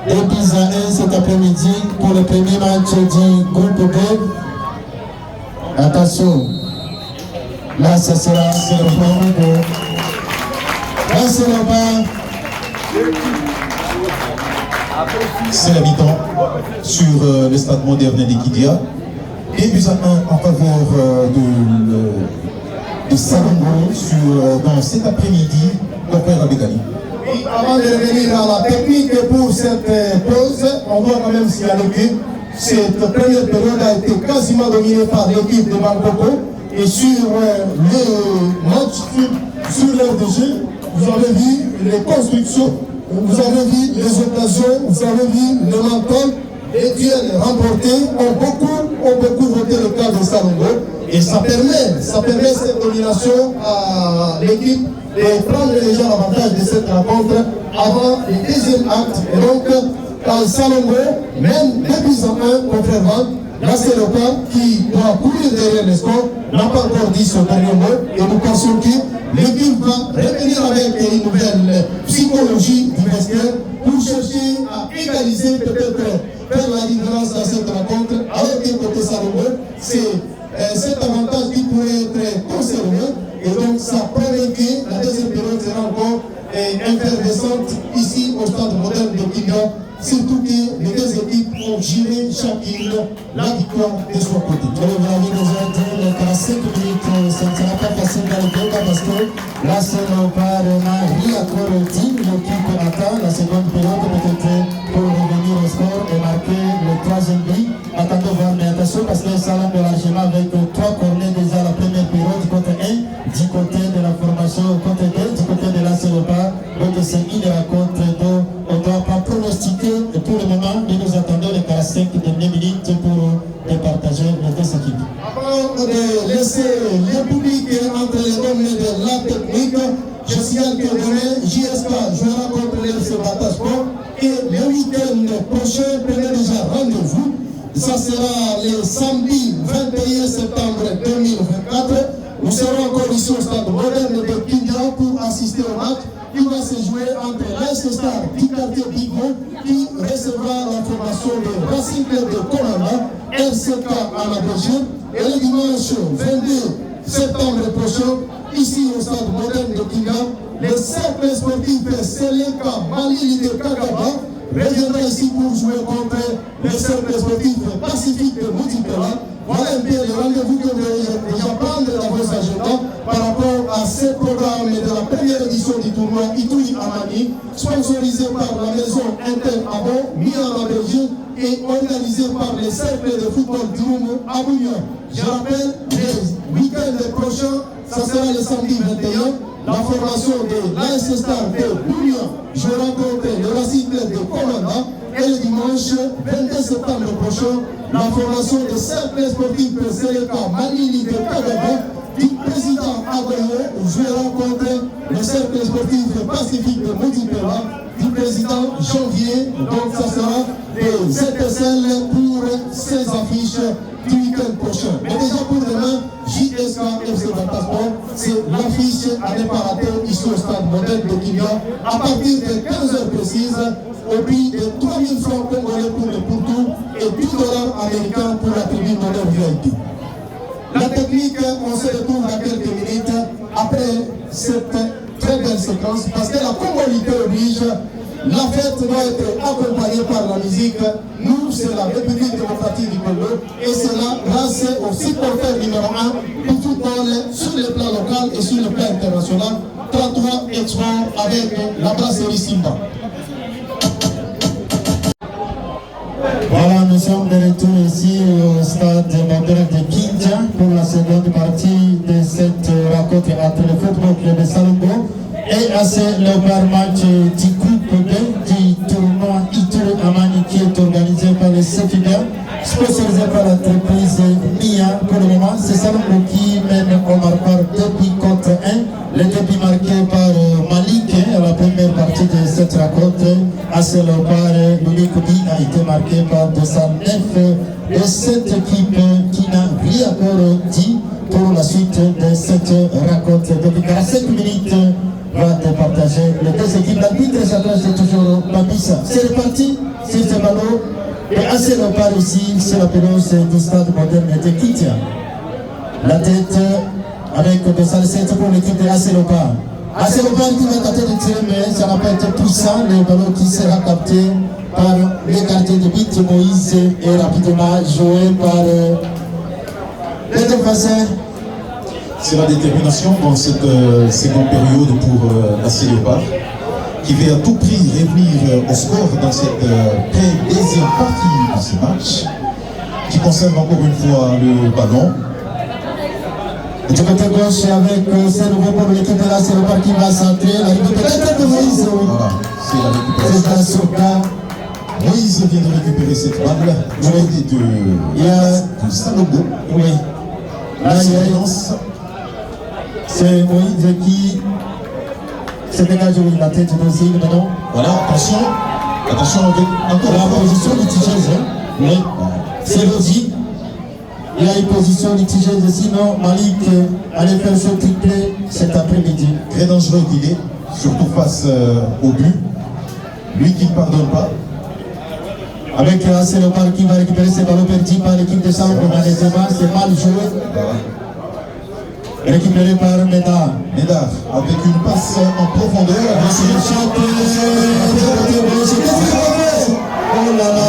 2 buts à 1 cet après-midi pour le premier match du groupe B. Attention, là ce sera le premier but. Là c'est le bas. C'est la mi-temps sur le stade moderne d'Ikidia. 2 buts à 1 en faveur de Salongo dans cet après-midi au Père Abégali. Et avant de revenir à la technique pour cette pause, on doit quand même signaler que cette première période a été quasiment dominée par l'équipe de Bangkoko. Et sur le match, sur l'heure de jeu, vous avez vu les constructions, vous avez vu les occasions, vous avez vu le mental. Les duels remportés ont beaucoup voté le cas de Salongo. Et ça permet cette domination à l'équipe de prendre déjà l'avantage de cette rencontre avant le deuxième acte. Et donc, quand Salongo, même 2 buts à 1 contrairement, là c'est le cas qui doit courir derrière le score, n'a pas encore dit son dernier mot. Et nous pensons que l'équipe va revenir avec une nouvelle psychologie du vestiaire pour chercher à égaliser, peut-être faire la différence dans cette rencontre. Alors que côté Salongo, c'est cet avantage qui pourrait être conservé. Et donc ça promet que la deuxième période sera encore effervescente ici au stade moderne de Kilia. Surtout que les deux équipes ont géré chacune la victoire de son côté. Vous l'avez déjà dit, les 45 minutes, ce ne sera pas facile dans le débat parce que là c'est le pas de Marie Akoroti, l'équipe attend la seconde période peut-être pour revenir au score et marquer le 3e but. Attendons voir, mais attention parce que Salongo largement avec 3 corners déjà la première période, côté 1, du côté de la formation, côté 2, du côté de la Sélopa. Donc c'est une rencontre dont on ne doit pas pronostiquer pour le moment, mais nous attendons les 45 dernières minutes pour départager les deux équipes. Avant de laisser le public entre les domaines de la technique, je signale que demain, JSK jouera contre les FC Batasport et le week-end prochain, prenez déjà rendez-vous. Ça sera le samedi 21 septembre 2024. Nous serons encore ici au stade moderne de Kindia pour assister au match qui va se jouer entre l'AS Star du quartier Bigo qui recevra la formation de Racing Club de Komanda, RCK à la Belgique, et le dimanche 22 septembre prochain, ici au stade moderne de Kindia, le cercle sportif Seleka Malili de Kagaba reviendra ici pour jouer contre le cercle sportif Pacifique de Moutipela. Voilà un peu le rendez-vous que vous devez déjà prendre dans vos agendas par rapport à ce programme de la première édition du tournoi Itouy Amani, sponsorisé par la maison Inter Abo, mis en Belgique et organisé par les cercles de football du Roumou à Bouillon. Je rappelle, le week-end prochain, ça sera le samedi 21, la formation de l'AS Star de Bouillon. Je rencontre le Racing Club de Komanda. Et le dimanche 22 septembre prochain, la formation de cercle sportif Seleka Malili de Kagaba du président Agoyo jouera contre le cercle sportif Pacifique de Moutipela du président Janvier. Donc ça sera des étincelles pour ces affiches du week-end prochain. Mais déjà pour demain, JSK FC Batasport, c'est l'affiche à ne pas rater ici au stade moderne de Kilia à partir de 15h précises au prix de 3 000 francs congolais pour le pourtour et 10 $ américains pour la tribune moderne VIP. La technique, on se retrouve dans quelques minutes après cette très belle séquence parce que la congolité oblige. La fête doit être accompagnée par la musique. Nous, c'est la République démocratique du Congo et c'est là grâce au supporter numéro 1 du football sur le plan local et sur le plan international. 33 exploits avec la brasserie Simba. Voilà, nous sommes de retour ici au stade moderne de Kindia pour la seconde partie de cette rencontre entre le football club de Salongo et AC Léopard match du groupe B du tournoi Itouy Amani qui est organisé par le CFIBA, sponsorisé par l'entreprise MIA. Pour le moment, c'est Salongo qui mène au marqueur 2 buts contre 1. Le début marqué par Malik à la première partie de cette rencontre. AC Léopard, l'unique but a été marqué par 209 de cette équipe qui n'a rien encore dit pour pour la suite de cette rencontre. Donc 45 minutes va te partager les deux équipes. L'arbitre s'adresse toujours Babissa. C'est reparti sur ce ballon. Et assez Léopard ici, c'est la pelouse du stade moderne de Kitia. La tête avec le salle 7 pour l'équipe de AC Léopard. AC Léopard qui va tenter de tirer, mais ça n'a pas été puissant. Le ballon qui sera capté par les gardiens de but, Moïse, et rapidement joué par les défenseurs. C'est la détermination dans cette seconde période pour AC Léopard, qui veut à tout prix revenir au score dans cette deuxième partie de ce match, qui conserve encore une fois le ballon. Et du côté gauche avec ce nouveau pour l'équipe de la Léopard qui va centrer. La récupération de Moïse. Voilà, c'est la récupération. Moïse vient de récupérer cette balle du côté de Salogo. Oui. Là, il y a c'est Moïse qui se dégage de la tête de Zine maintenant. Voilà, attention avec encore la position litigieuse. Oui. C'est logique. Il y a une position litigieuse, sinon Malik allait faire ce triplé cet après-midi. Très dangereux qu'il est, surtout face au but. Lui qui ne pardonne pas. Avec AC Léopard qui va récupérer ses ballons perdus par l'équipe de Sambre, malheureusement, c'est mal joué. Récupéré par Médard. Médard, avec une passe en profondeur. Oh là là!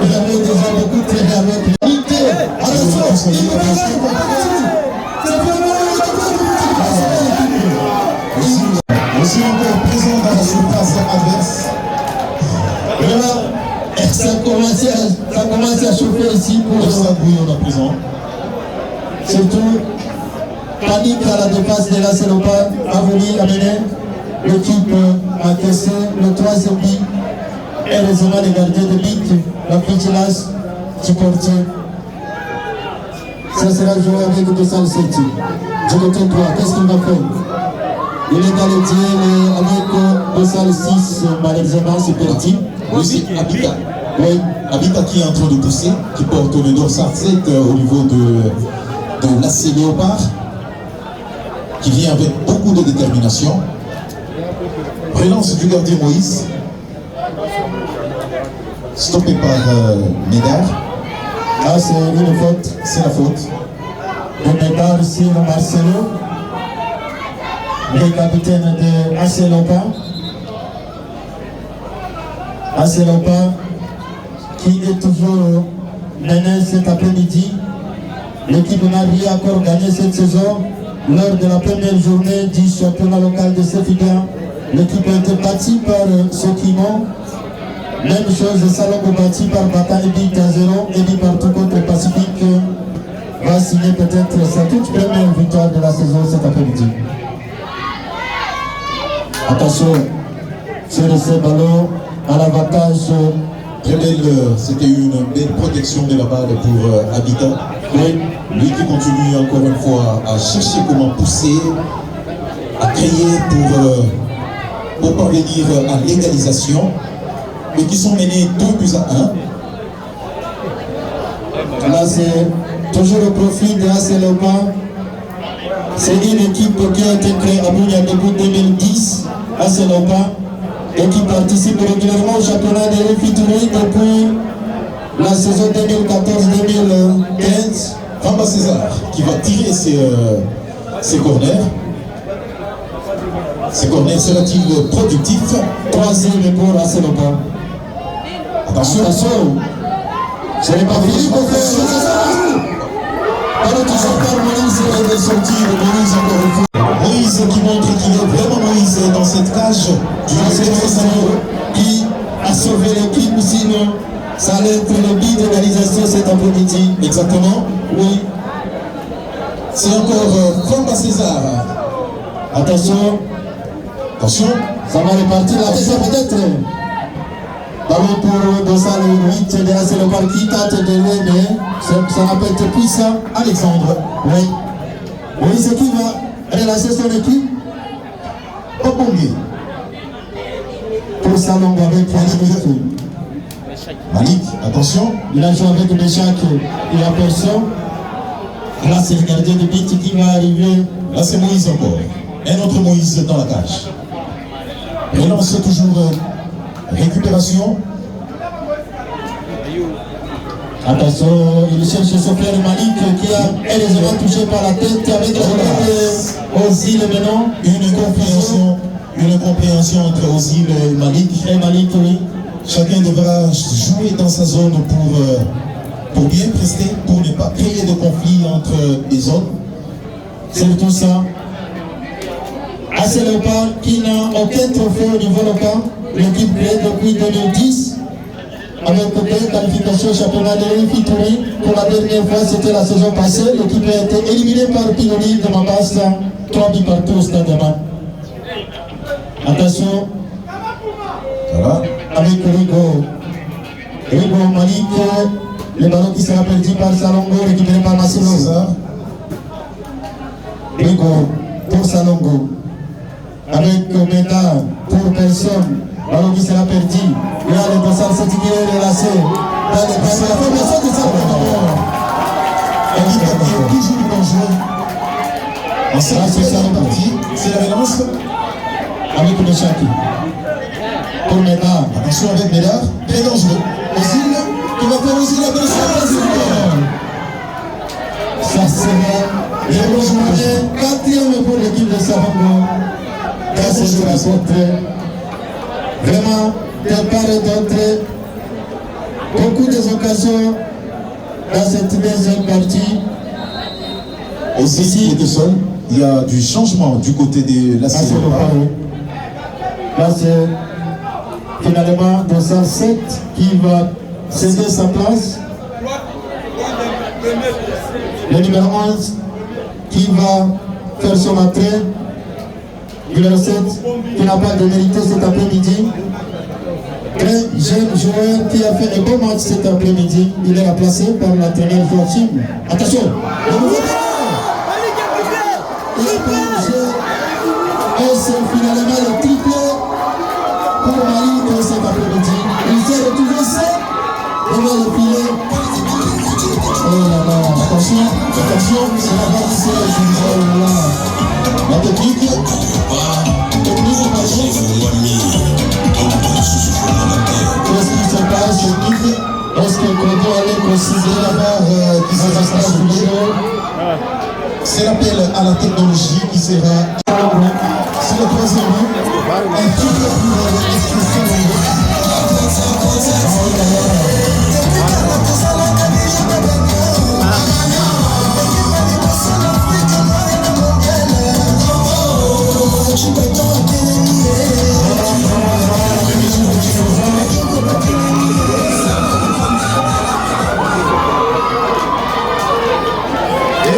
J'avais déjà beaucoup traîné avec l'unité. Attention, il est aussi encore présent dans la surface adverse. Voilà, ça commence à chauffer ici pour ça bouillon à présent. Surtout, panique à la défense de la Léopard a voulu amener l'équipe à caisser le troisième but. Heureusement, les gardiens de but, la vigilance supportée. Ça sera joué avec 207. Du côté 3, qu'est-ce qu'il va faire? Il est dans le tir avec 206, malheureusement, c'est perdu. Oui, c'est Abita. Oui. Abita qui est en train de pousser, qui porte le dorsal 7 au niveau de l'AC Léopard, qui vient avec beaucoup de détermination. Relance du gardien Moïse. Stoppé par Médard. Là, c'est une faute. C'est la faute. De Médard sur Marcelo, le capitaine de AC Léopard. AC Léopard qui est toujours mené cet après-midi. L'équipe n'a rien encore gagné cette saison. Lors de la première journée du championnat local de Sefiga, l'équipe a été battue par Sokimo. Même chose, Salongo battu par Bata Ebit à 0, Ebi partout contre Pacifique va signer peut-être sa toute première victoire de la saison cet après-midi. Attention, sur ce ballon à l'avantage. Très belle, c'était une belle protection de la balle pour Habitat. Oui. Lui qui continue encore une fois à chercher comment pousser, à créer pour parvenir à l'égalisation, et qui sont menés 2-1. Là, c'est toujours le profil de AC Léopard. C'est une équipe qui a été créée à Bounia depuis 2010, AC Léopard, et qui participe régulièrement au championnat de l'Efiturie depuis la saison 2014-2015. Ramba César qui va tirer ses corners. Ces corners sera-t-il productif? Troisième pour AC Léopard. Attention. Je n'ai pas fini pour faire. Alors toujours par Moïse, il est sorti de Moïse encore une fois. Moïse qui montre qu'il est vraiment Moïse dans cette cage. Qui a sauvé l'équipe, sinon ça allait être le but d'égalisation cet après-midi. Exactement. Oui. C'est encore Ramba César. Attention. Attention. Ça va repartir la deuxième peut-être. Ballon pour Dossal 8 de AC Léopard qui tente de jouer, mais ça n'a pas été puissant. Alexandre. Oui. Moïse qui va relancer son équipe. Obongi. Pour Salongo avec Malik, attention. Il a joué avec Béchac, il a personne. Là, c'est le gardien de but qui va arriver. Là, c'est Moïse encore. Un autre Moïse dans la cage. Relance toujours. Récupération. Attention, il cherche son frère Malik qui a heureusement touché par la tête avec la tête Ozil maintenant. Une compréhension entre Ozil et Malik. Et Malik, oui. Chacun devra jouer dans sa zone pour bien prester, pour ne pas créer de conflit entre les zones. C'est tout ça. AC Léopard qui n'a aucun trophée au niveau local. L'équipe créée depuis 2010. Avec aucune qualification au championnat de l'Infitouri. Pour la dernière fois, c'était la saison passée. L'équipe a été éliminée par Piloni de Mambasa. 3 buts partout au stade de Man. Attention. Ça va? Avec Rigo Malik. Le ballon qui sera perdu par Salongo, récupéré par Massimo. Rigo pour Salongo. Avec Meta pour personne. Ballon qui sera perdu. Il y a le dossard qui est relâché. Dans les bras de la formation de Salongo. Qui joue du bon jeu? En c'est parti. C'est la relance. Avec le Chaki. Pour Meta. Attention avec Médard. Très dangereux. Ozil. Qui va faire Ozil la ça sera le quatrième pour l'équipe de Salongo. Grâce à la centrée. Vraiment, de part et d'autre, beaucoup d'occasions dans cette deuxième partie. Aussi, était seul. Il y a du changement du côté de la AC Léopard. Là, c'est finalement 207 qui va céder sa place. Le numéro 11 qui va faire son entrée. Numéro 7 qui n'a pas de mérité cet après-midi. Très jeune joueur qui a fait un bon match cet après-midi. Il est remplacé par l'entraîneur Joachim. Attention, le nouveau il est pas en jeu. Et c'est finalement le triplé pour Malik cet après-midi. Il s'est retrouvé seul devant le filet. Oh là là, attention, c'est la base ici. Oh là là. La technique. Qu'est-ce qui se passe, technique? Est-ce que Kodo allait considérer d'abord qui se passe sur le jeu? C'est l'appel à la technologie qui sera. C'est le troisième but. Un petit peu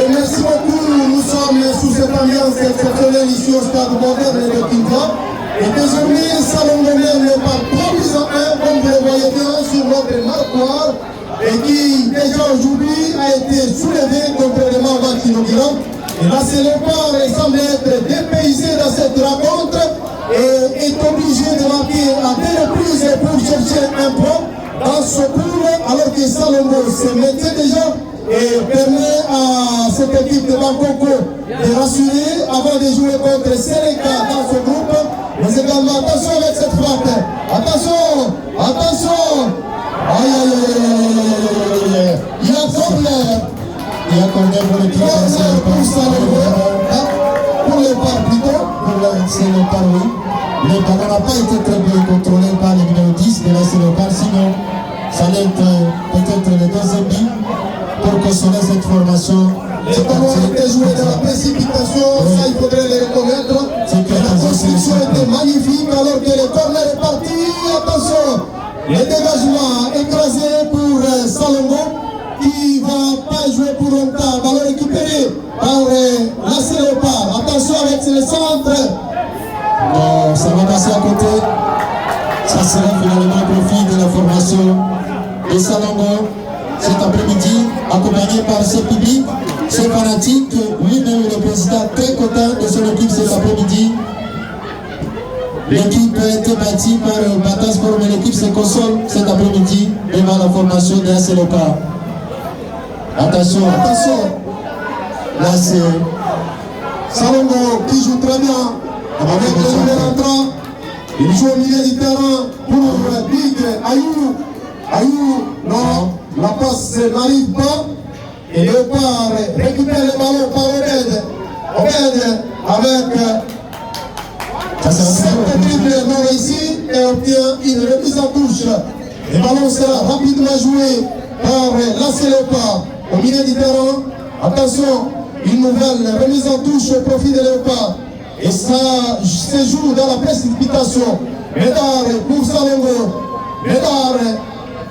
Merci beaucoup, nous sommes sous cette ambiance exceptionnelle ici au stade moderne de Kinta. Et désormais, Salongo mène par 3 buts à 1, comme vous le voyez bien sur notre marquoir, et qui déjà aujourd'hui a été soulevé contrairement à Vakinogira. Et là, c'est le part et semble être dépaysé dans cette rencontre et est obligé de marquer à 2 reprises pour chercher un point dans ce pool, alors que Salongo se mettait déjà et permet à cette équipe de Bangkoko de rassurer avant de jouer contre Sénégal dans ce groupe. Mais également, attention avec cette frappe. Attention, attention. Aïe, aïe, aïe, aïe. Il y a corner. Il y a corner pour l'équipe Corner pour Salongo. Pour le part plutôt. Pour l'AC Léopard, oui. Le ballon n'a pas été très bien contrôlé par le numéro 10 de l'AC Léopard, sinon ça allait être peut-être le deuxième but pour consoler cette formation. Le ballon a été joué dans la précipitation, ça il faudrait le reconnaître. La construction était magnifique alors que le corner est parti. Attention, le dégagement écrasé pour Salongo qui ne va pas jouer pour longtemps. Ballon récupéré par l'AC Léopard. Attention avec le centre. Bon, ça va passer à côté. Ça sera finalement au profit de la formation de Salongo cet après-midi, accompagné par ce public, ce fanatique, lui-même le président très content de son équipe cet après-midi. L'équipe a été bâtie par Bata Sport, mais l'équipe se console cet après-midi devant la formation de l'AC Léopard. Attention, Attention. Là, c'est Salongo qui joue très bien avec le numéro 3. Il joue au milieu du terrain pour Big Ayou. Ayou, non, la passe n'arrive pas. Et Léopard récupère le ballon par Obed. Obed avec cette triple non réussie et obtient une remise en touche. Le ballon sera rapidement joué par l'AS Léopard au milieu du terrain. Attention, une nouvelle remise en touche au profit de Léopard. Et ça se joue dans la précipitation. Médard pour Salongo. Médard,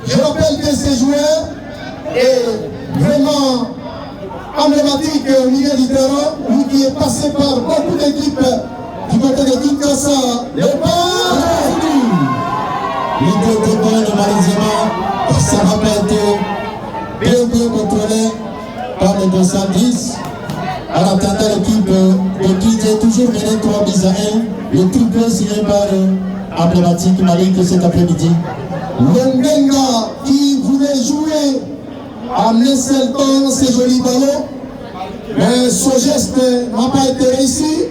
je rappelle que ce joueur est vraiment emblématique au milieu du terrain, lui qui est passé par beaucoup d'équipes du côté de Kinshasa. Léopard! L'idée était bonne, malheureusement, ça n'a pas été bien contrôlé par les 210. En attendant, l'équipe de Kidji est toujours menée 3 buts à 1. Le triplé signé par emblématique Malik cet après-midi. Longenga qui voulait jouer a laissé dans ce joli ballon, mais son geste n'a pas été réussi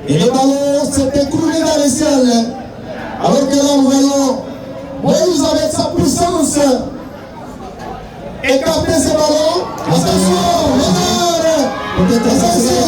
et le ballon s'est écroulé dans le ciel. Alors que là, nous voyons Moïse avec sa puissance écarter ce ballon. Attention, Médard! Attention!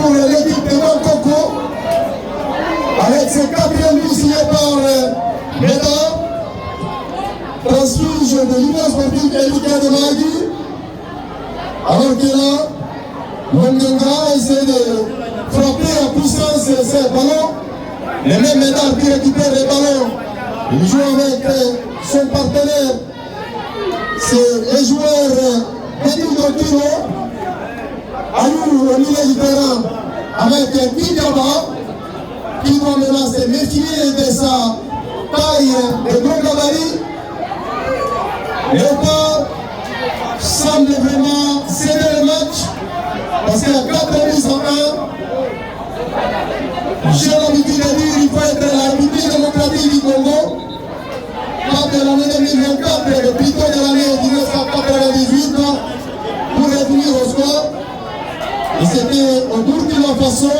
Pour l'équipe de Bangkoko, avec ses 4e buts signés par Médard, transfuge de l'Union sportive Elika de Magui, alors que là, Longenga essaie de frapper à puissance ses ballons, et même Médard qui récupère les ballons, il joue avec son partenaire, c'est les joueurs Denis Dotiro. Ayou au milieu du terrain avec Kidjaba qui doit maintenant se méfier de sa taille de gros gabarit. Léopard semble vraiment céder le match parce qu'il y a 4 buts à 1. J'ai l'habitude de dire qu'il faut être la République démocratique du Congo, pas de l'année 2024, mais plutôt de l'année 1998 pour revenir au score. Et c'était au Burkina Faso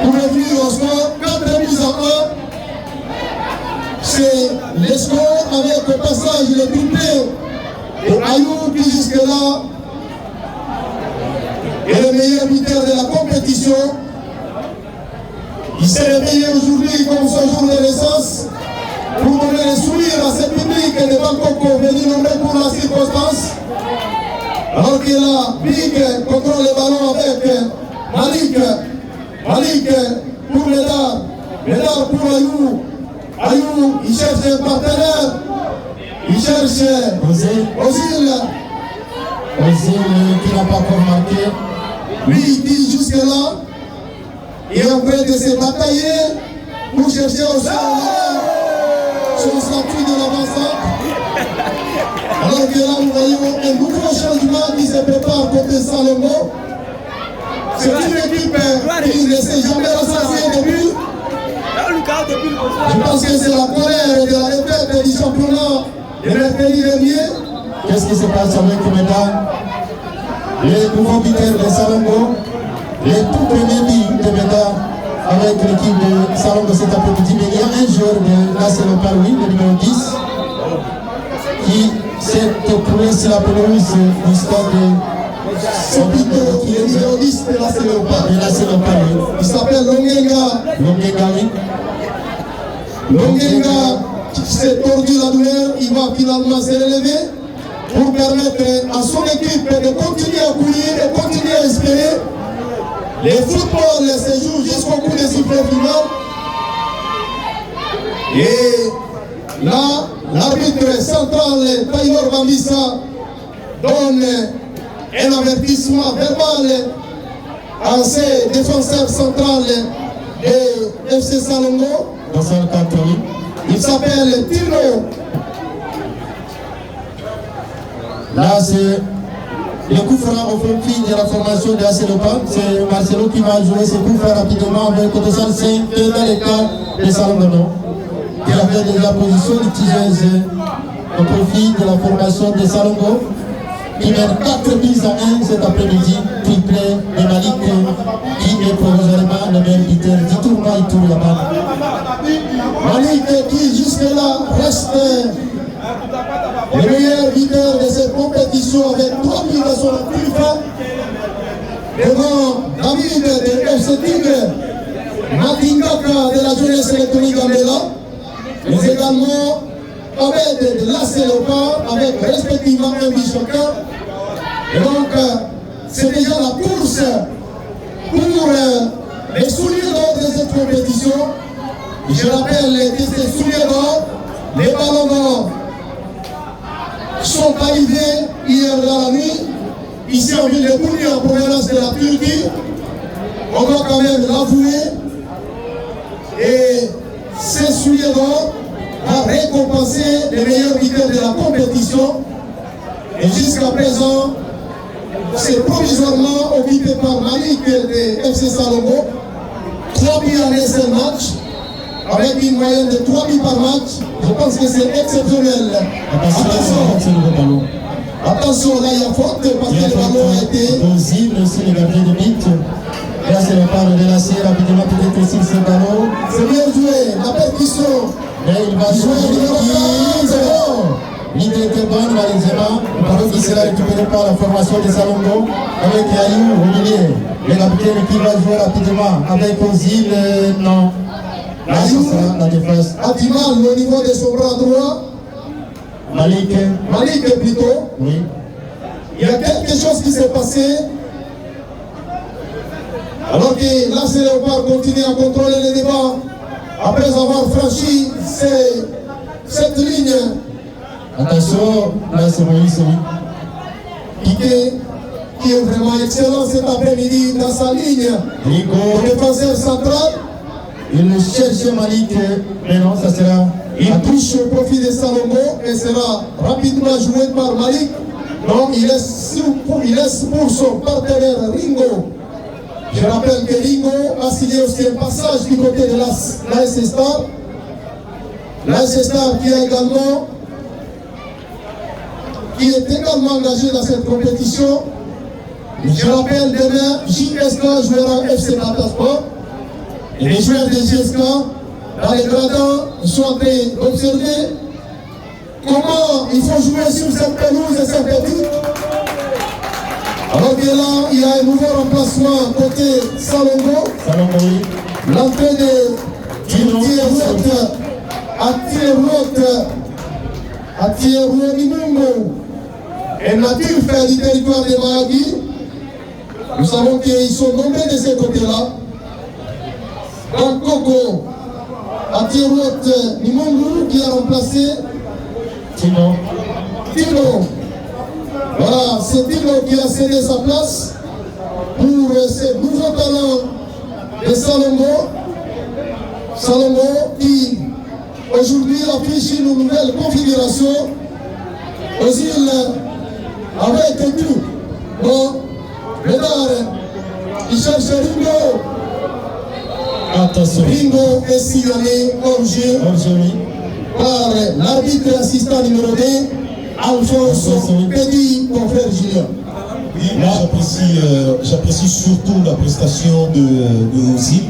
pour revenir au score 4 buts à 1. C'est le score avec le passage le triplé de Ayou qui jusque-là est le meilleur buteur de la compétition. Il s'est réveillé aujourd'hui comme son jour de naissance pour donner le sourire à ce public de Bangkoko venu nombreux pour la circonstance. Alors qu'il a Big contrôle le ballon avec Malik. Malik pour Médard. Médard pour Ayou. Ayou, il cherche un partenaire. Il cherche Ozil. Ozil qui n'a pas encore marqué. Lui, il dit jusque-là, il est en train de se batailler pour chercher au sol son statut de l'avancement. Alors que là, nous voyons un nouveau changement qui se prépare côté Salongo. C'est une équipe qui ne s'est jamais rassasiée depuis. Je pense que c'est la colère de la défaite du championnat de mercredi dernier. Qu'est-ce qui se passe avec Médard? Les nouveaux buteurs de Salongo, les tout premiers buts de Médard avec l'équipe de Salongo cet après-midi. Mais il y a un joueur de l'AS Léopard, oui, le numéro 10, qui s'est trouvé sur la pelouse du stade. Son buteur qui est numéro 10 de l'AS Léopard. Il s'appelle Longenga. Longenga, oui. Longenga qui s'est tordu la douleur, il va finalement se relever pour permettre à son équipe de continuer à courir et continuer à espérer. Le football se joue jusqu'au coup de sifflet final. Et là, l'arbitre central, Taylor Bambissa, donne un avertissement verbal à ses défenseurs centrales de FC Salongo. Il s'appelle Tino. Là, c'est le coup franc au profit de la formation de Acelopan. C'est Marcelo qui va jouer ce coup franc rapidement avec Kotosal 5 dans les cas de Salongo. Qui avait déjà position litigieuse au profit de la formation de Salongo. Qui mène 4 buts à 1 cet après-midi, triplé de Malik, qui est provisoirement le meilleur buteur du tournoi Itour Yaman. Malik qui jusque-là reste le meilleur buteur de cette compétition avec 3 buts à son actif devant David de FC Tigre, Matingaka de la jeunesse électronique Gambela, mais également Abed de l'Acelopan avec respectivement un but chacun. Et donc, c'est déjà la course pour les souliers d'or de cette compétition. Je rappelle que ces souliers d'or, les ballons d'or, sont arrivés hier dans la nuit, ici en ville de Bouni, en provenance de la Turquie. On doit quand même l'avouer. Et ces souliers d'or va récompenser les meilleurs buteurs de la compétition. Et jusqu'à présent, c'est provisoirement occupé par Malik de FC Salongo. 3 buts en un seul match, avec une moyenne de 3 buts par match. Je pense que c'est exceptionnel. Attention, là il y a faute parce que le ballon a été possible aussi le gardien de but. Là c'est le pas de délasser rapidement peut-être aussi ce ballon. C'est bien joué, la percussion. Mais il va jouer l'idée était bonne malheureusement. Le ballon qui sera récupéré par la formation de Salongo avec Yayou au milieu. Le capitaine qui va jouer rapidement avec Ozil, non. Là ce sera la défense. A du mal au niveau de son bras droit. Malik plutôt. Oui. Il y a quelque chose qui s'est passé. Alors que là, c'est Léopard continue à contrôler les débats après avoir franchi cette ligne. Attention, là c'est Moïse, oui. Piqué, qui est vraiment excellent cet après-midi dans sa ligne. Rico, Le défenseur central. il cherche Malik, mais non, ça sera. Il touche au profit de Salongo et sera rapidement joué par Malik. Donc il laisse pour son partenaire Ringo. Je rappelle que Ringo a signé aussi un passage du côté de l'AS Star. L'AS Star qui est également engagé dans cette compétition. Je rappelle demain, JSK jouera FC Batasport. Et les joueurs de JSK, dans les gradins, sont en train d'observer comment il faut jouer sur cette pelouse et synthétique. Alors que là, il y a un nouveau remplacement côté Salongo. L'entrée de Thierry Nimungo, un natif du territoire de Mahagi. Nous savons qu'ils sont nombreux de ce côté-là. Dans Coco, Thierry Nimungo qui a remplacé Tino. Voilà, c'est Tino qui a cédé sa place pour ces nouveaux talents de Salongo. Salongo qui aujourd'hui affiche une nouvelle configuration aux îles avec tout. Bon, Médard, il cherche Ringo. Attention. Ringo est sillonné hors jeu par l'arbitre assistant numéro 2. Alphonse Petit, confrère Julien. Oui, moi j'apprécie surtout la prestation de Ozil.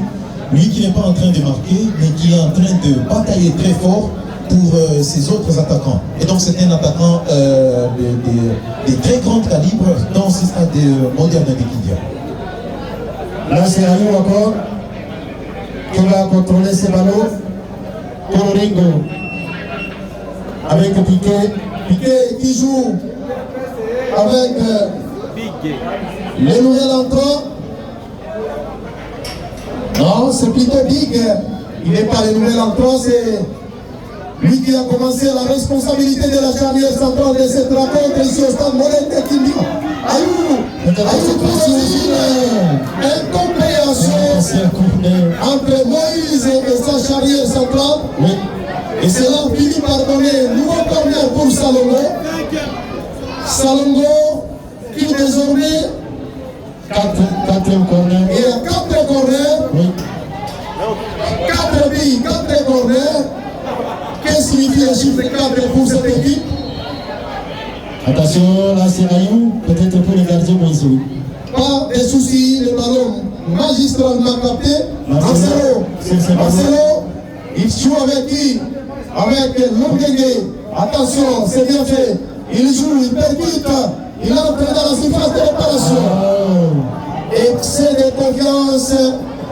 Lui qui n'est pas en train de marquer, mais qui est en train de batailler très fort pour ses autres attaquants. Et donc c'est un attaquant de très grand calibre dans ce stade moderne de Kindia. Là c'est à nous encore qui va contrôler ces ballons pour Ringo. Avec Piqué qui joue avec le nouvel entrant. Non, c'est plutôt Big. Il n'est pas le nouvel entrant, c'est lui qui a commencé la responsabilité de la charnière centrale de cette rencontre ici au stade moderne de Kindia. Ayou trouve une incompréhension entre Moïse et sa charnière centrale. Et cela finit par donner un nouveau corner pour Salongo. Salongo qui désormais 4 corners. il y a 4 corners. Oui. 4 billes, 4 corners. Qu'est-ce que signifie le chiffre 4 pour cette équipe? Attention, là c'est Ayou, peut-être pour les gardiens Moïse. Pas de soucis, le ballon magistralement capté. Marcelo, il joue avec qui? Avec Lourguengue. Attention, c'est bien fait. Il joue, il percute, il entre dans la surface de réparation. Excès de confiance.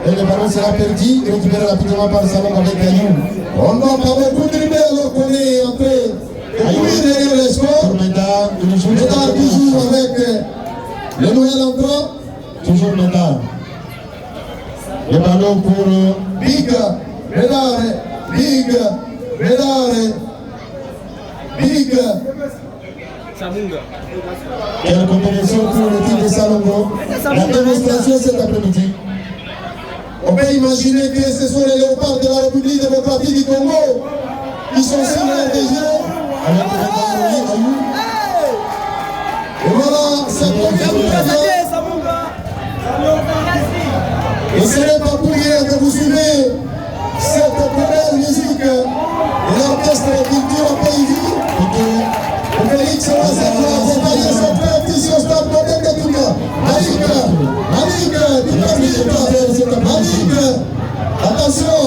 Et le ballon sera perdu, récupéré rapidement par Salongo avec Ayou. On va pas beaucoup dribbler alors qu'on est en train de courir derrière les scores. Il joue toujours avec le nouvel entrant. Toujours Médard. Le ballon pour Big, Médard, Big, Médard, Big. quelle combinaison pour l'équipe de Salongo. La démonstration cet après-midi. On peut imaginer que ce sont les léopards de la République démocratique du Congo qui sont sur le RDG. Avec le Ayou. Et voilà, c'est et ce n'est pas pour rien que vous suivez cette belle musique de l'orchestre de culture au pays vu. Félix Roset va accompagner son frère ici au stade moderne de Touga. Malik, attention.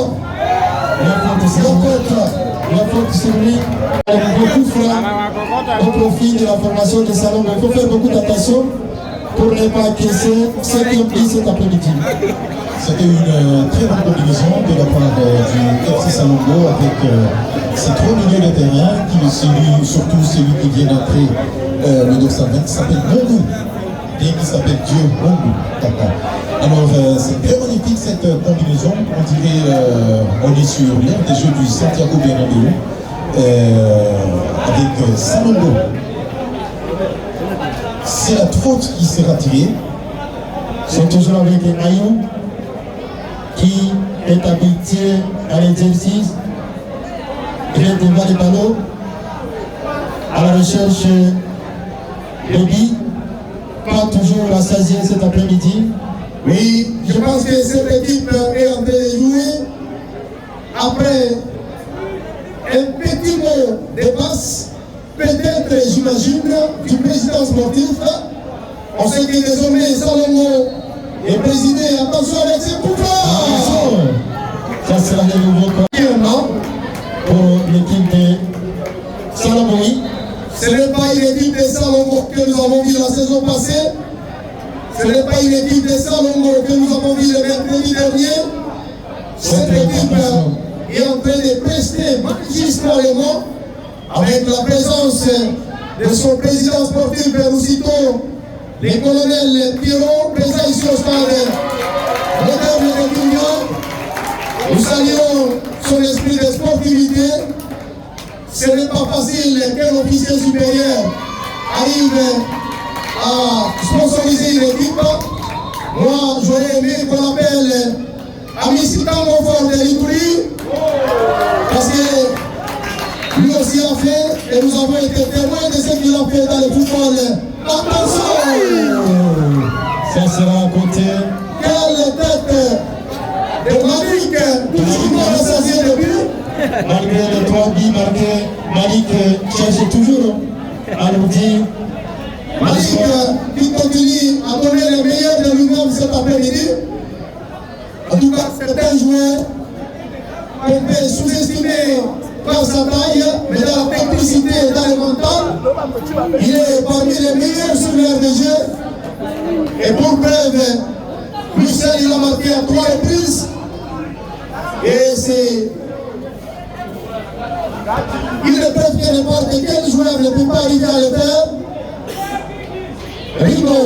La faute sur lui. Beaucoup frappent au profit de la formation de Salongo. Il faut faire beaucoup d'attention pour ne pas encaisser ce qui ont pris cet après-midi. C'était une très bonne combinaison de la part du FC Salongo avec ces 3 milieux de terrain, surtout celui qui vient d'entrer, le dorsal 20, qui s'appelle Mongo, bien qu'il s'appelle Dieu Mongo. Alors c'est très magnifique cette combinaison, on dirait on est sur l'aire des jeux du Santiago Bernabéu avec Salongo. C'est la faute qui sera tirée. C'est toujours avec Ayou qui est habitué à l'exercice. Il est devant les ballons à la recherche de billes. Pas toujours rassasié cet après-midi. Oui, je pense que cette équipe est en train de jouer après un petit mot de passe, peut-être, j'imagine, du président sportif. On sait que désormais Salongo est présidé, attention avec ses pouvoirs. Ça sera le nouveau corps pour l'équipe de Salongo. Ce n'est pas une équipe de Salongo que nous avons vu la saison passée. Ce n'est pas une équipe de Salongo que nous avons vu le mercredi dernier. Cette équipe est en train de prester magistralement avec la présence de son président sportif, nous citons le colonel Pierrot, présent ici au stade moderne de Kindia. Nous saluons son esprit de sportivité. Ce n'est pas facile qu'un officier supérieur arrive à sponsoriser une équipe. Moi, j'aurais aimé qu'on appelle Amisita Monfort de l'Ituri, parce que lui aussi a fait, et nous avons été témoins de ce qu'il a fait dans le football. Attention! Ça sera à côté. Quelle tête de Malik, toujours rassasié de but. Malgré les 3 billes marqués, Malik cherche toujours à nous dire. Malik qui continue à donner le meilleur de lui-même cet après-midi. En tout cas, c'est un joueur qu'on peut sous-estimer par sa taille, mais dans la technicité et dans le mental, il est parmi les meilleurs sur l'aire de jeu. Et pour preuve, Michel, il a marqué à 3 reprises. Et c'est une preuve que n'importe quel joueur ne peut pas arriver à le faire. Rigo,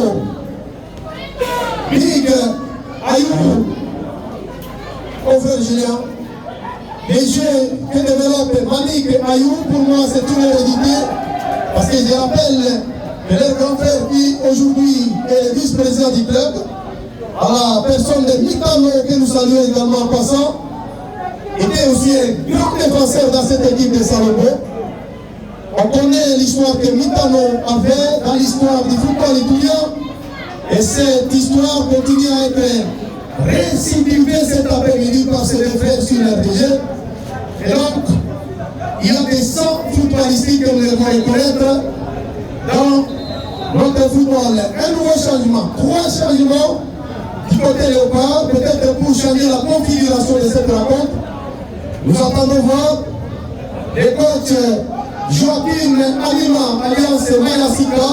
Big, Ayou, mon frère Julien, les jeux que développe Malik et Ayou, pour moi c'est une hérédité. Parce que je rappelle que leur grand frère qui aujourd'hui est vice-président du club, à la personne de Mitano que nous saluons également en passant, était aussi un grand défenseur dans cette équipe de Salombo. On connaît l'histoire que Mitano avait dans l'histoire du football italien et cette histoire continue à être récidivée cet après-midi par ses deux frères sur l'RDG. Et donc, il y a des sangs footballistiques que nous devons reconnaître dans notre football. Un nouveau changement, 3 changements du côté léopard, peut-être pour changer la configuration de cette rencontre. Nous attendons voir les coachs Joaquin Alima, alliance Mayasika,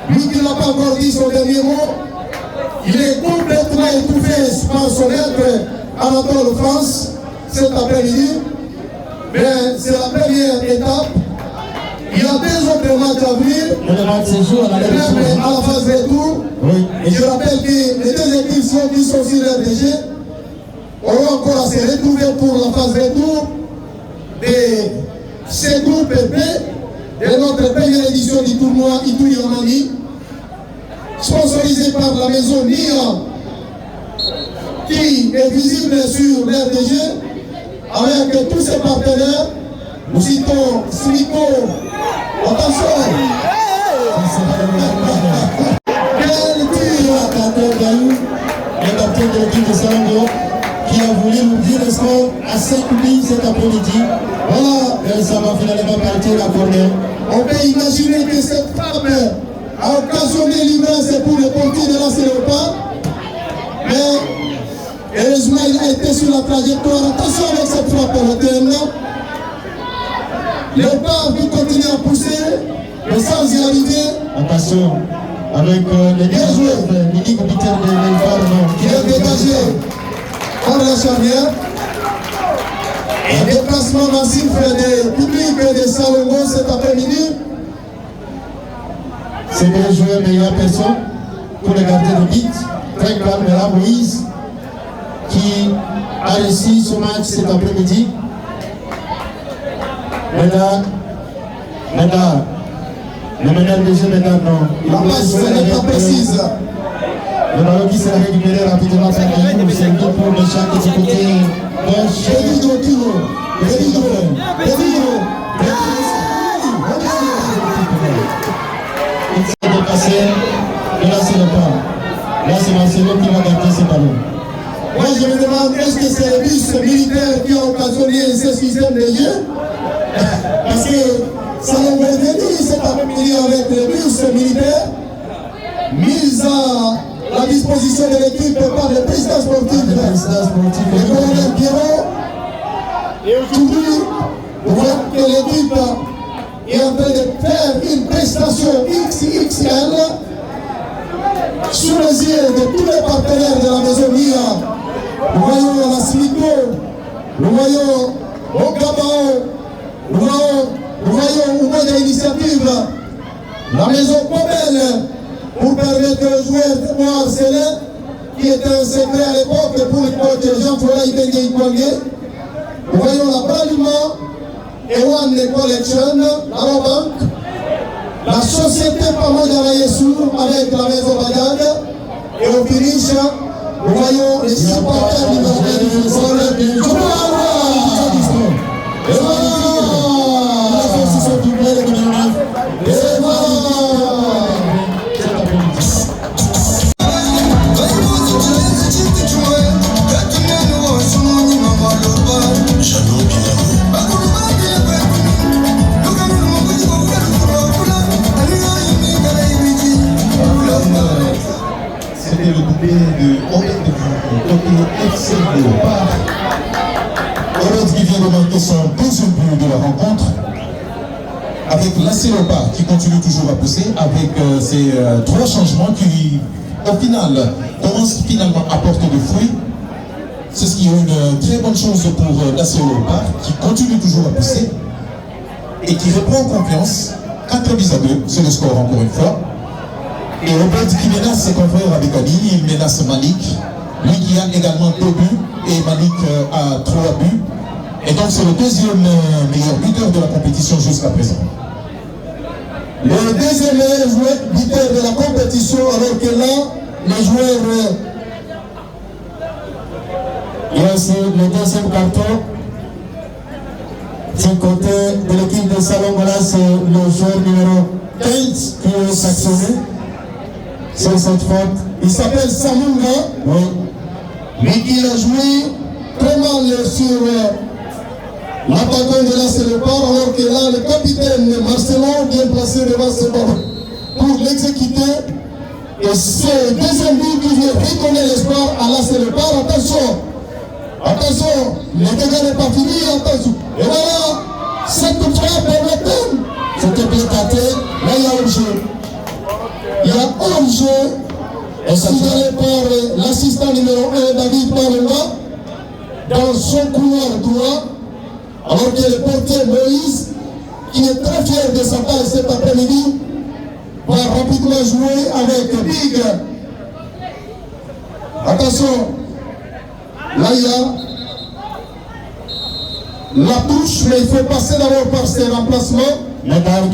lui qui n'a pas encore dit son dernier mot. Il est complètement étouffé par son maître Anatole France cet après-midi. Mais c'est la première étape. Il y a 2 autres matchs à venir. Même à la phase retour. Oui. Et je rappelle que les 2 équipes qui sont sur l'RDG auront encore à se retrouver pour la phase retour de ce groupe B de notre première édition du tournoi Ituri Amani, sponsorisé par la maison NIA, qui est visible sur l'RDG, avec tous ses partenaires. Nous citons Silico. Attention! Quel tir! Le capitaine de l'équipe de Salombo, qui a voulu ouvrir le score à 5 buts cet après-midi. Voilà, ça va finalement partir la corner. On peut imaginer que cette frappe a occasionné l'ivresse pour le portier de la Léopard. Mais heureusement, il a été sur la trajectoire. Attention avec cette frappe maintenant. Léopard peut continuer à pousser, mais sans y arriver. Attention, avec les deux joueurs, Mini capitaine de Léopard, qui est dégagé par la charnière. Et déplacement massif des publics de Salombo cet après-midi. C'est bien joué, mais il n'y a personne pour le gardien de but. Très calme là, Moïse, qui a réussi son match cet après-midi. Maintenant, le meneur de jeu maintenant, non. La passe n'est pas précise. Le ballon qui sera récupéré rapidement par Ayou, c'est le pour le champ qui est du côté gauche. Il s'est dépassé, et là c'est le pas. Là c'est Marcelo qui va garder ce ballon. Moi je me demande, est-ce que c'est le bus militaire qui a occasionné ce système de jeu? Parce que Salombo est venu cet après-midi avec le bus militaire mis à la disposition de l'équipe par le président sportif, le colonel Pierrot. Et aujourd'hui, on voit que l'équipe est en train de faire une prestation XXL sous les yeux de tous les partenaires de la maison MIA. Nous voyons la Silico, nous voyons Okabao, nous voyons au moins d'initiative la maison Pobel pour permettre aux joueurs de voir Célène, qui était un secret à l'époque pour le coach Jean-Florent Ibenge Ikwangé. Nous voyons la Bralima, Ewan Collection, la Robank, la société Pamoja Yesu avec la maison Bagad, et au finish, nous voyons les supporters du Nord du football du C'était le doublé de Obed côté FC Léopard. Obed qui vient de marquer son 2e but de la rencontre. Avec l'AC Léopard qui continue toujours à pousser avec ces 3 changements qui, au final, commencent finalement à porter des fruits. C'est ce qui est une très bonne chose pour l'AC Léopard qui continue toujours à pousser et qui reprend confiance. 4 buts à 2, c'est le score encore une fois. Et Robert qui menace ses confrères avec Ali, il menace Malik, lui qui a également 2 buts, et Malik a 3 buts. Et donc c'est le deuxième meilleur buteur de la compétition jusqu'à présent. Le deuxième meilleur buteur de la compétition, alors que là, les joueurs... Il y a aussi le deuxième carton. Du côté de l'équipe de Salongola, c'est le joueur numéro 15 qui est sanctionné sur cette faute. Il s'appelle Samunga. Oui. Mais il a joué très mal sur l'attaquant de la Célépar, alors que là, le capitaine Marcelon vient placer devant ce ballon pour l'exécuter. Et c'est le deuxième but qui vient redonner l'espoir à la Célépar. Attention, attention, le dégât n'est pas fini, attention. Et voilà, cette frappe est retenue. C'était bien tâté. Là, il y a un jeu. Il y a un jeu. Signalé par l'assistant numéro 1, David Palonga, dans son couloir droit, alors que le portier Moïse, qui est très fier de sa taille cet après-midi, va rapidement jouer avec Big. Attention, là il y a la touche, mais il faut passer d'abord par ses remplacements. Mesdames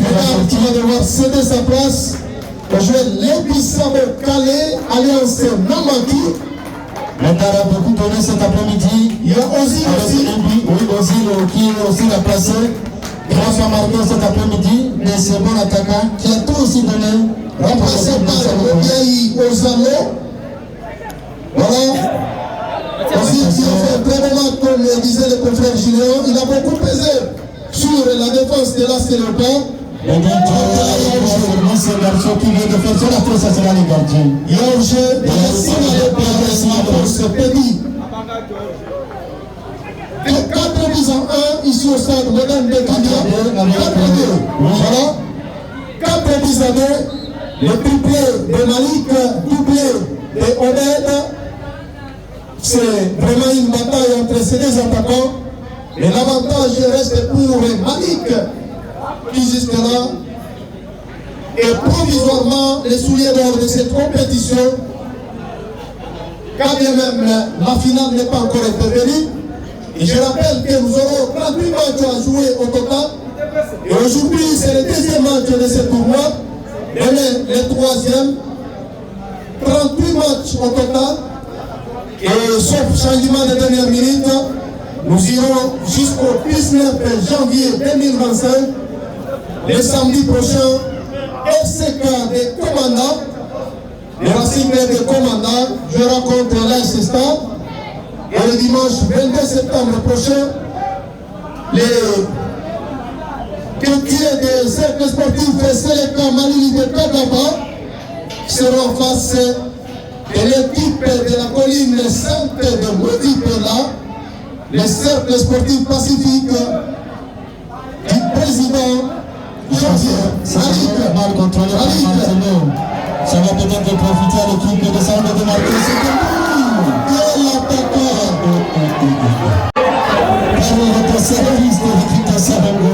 qui va devoir céder sa place au joueur Lebissabo Calais, Alliance Namaki. Maintenant, a beaucoup donné cet après-midi. Il y a Ozil aussi. Oui, Ozil qui est aussi la placé. Il a marqué cet après-midi, mais c'est bon attaquant qui a tout aussi donné. Remplacé par Obiaï Ozano. Voilà. Ozil qui a fait très bon match, comme disait le confrère Julien. Il a beaucoup pesé sur la défense de la Célépar. Le gardien, c'est le garçon qui vient de faire son affaire, ça sera le gardien. Il y a un jeu, il y a signalé par ce petit. 4 buts à 1 ici au stade moderne de Kidia. 4 à 2. Voilà. 4 buts à 2. Le triplé de Malik, doublé de Obed. C'est vraiment une bataille entre ces deux attaquants. Et l'avantage reste pour Malik, qui jusque-là est provisoirement les souliers d'or de cette compétition. Quand bien même la finale n'est pas encore intervenue. Et je rappelle que nous aurons 38 matchs à jouer au total. Et aujourd'hui, c'est le deuxième match de ce tournoi. Demain, le troisième. 38 matchs au total. Et sauf changement de dernière minute, nous irons jusqu'au 19 janvier 2025. Le samedi prochain, FCK des commandants, le Racing des commandants, je rencontre l'AS Stade. Et le dimanche 22 septembre prochain, les quartiers des cercles sportifs Séléka Malili de Kagaba seront face de l'équipe de la colline sainte de Moudipela, les cercles sportifs pacifiques du président Ça va mal contrôlé par Marcelo. Ça va peut-être profiter à l'équipe de Salongo de marquer. Quel attaquant!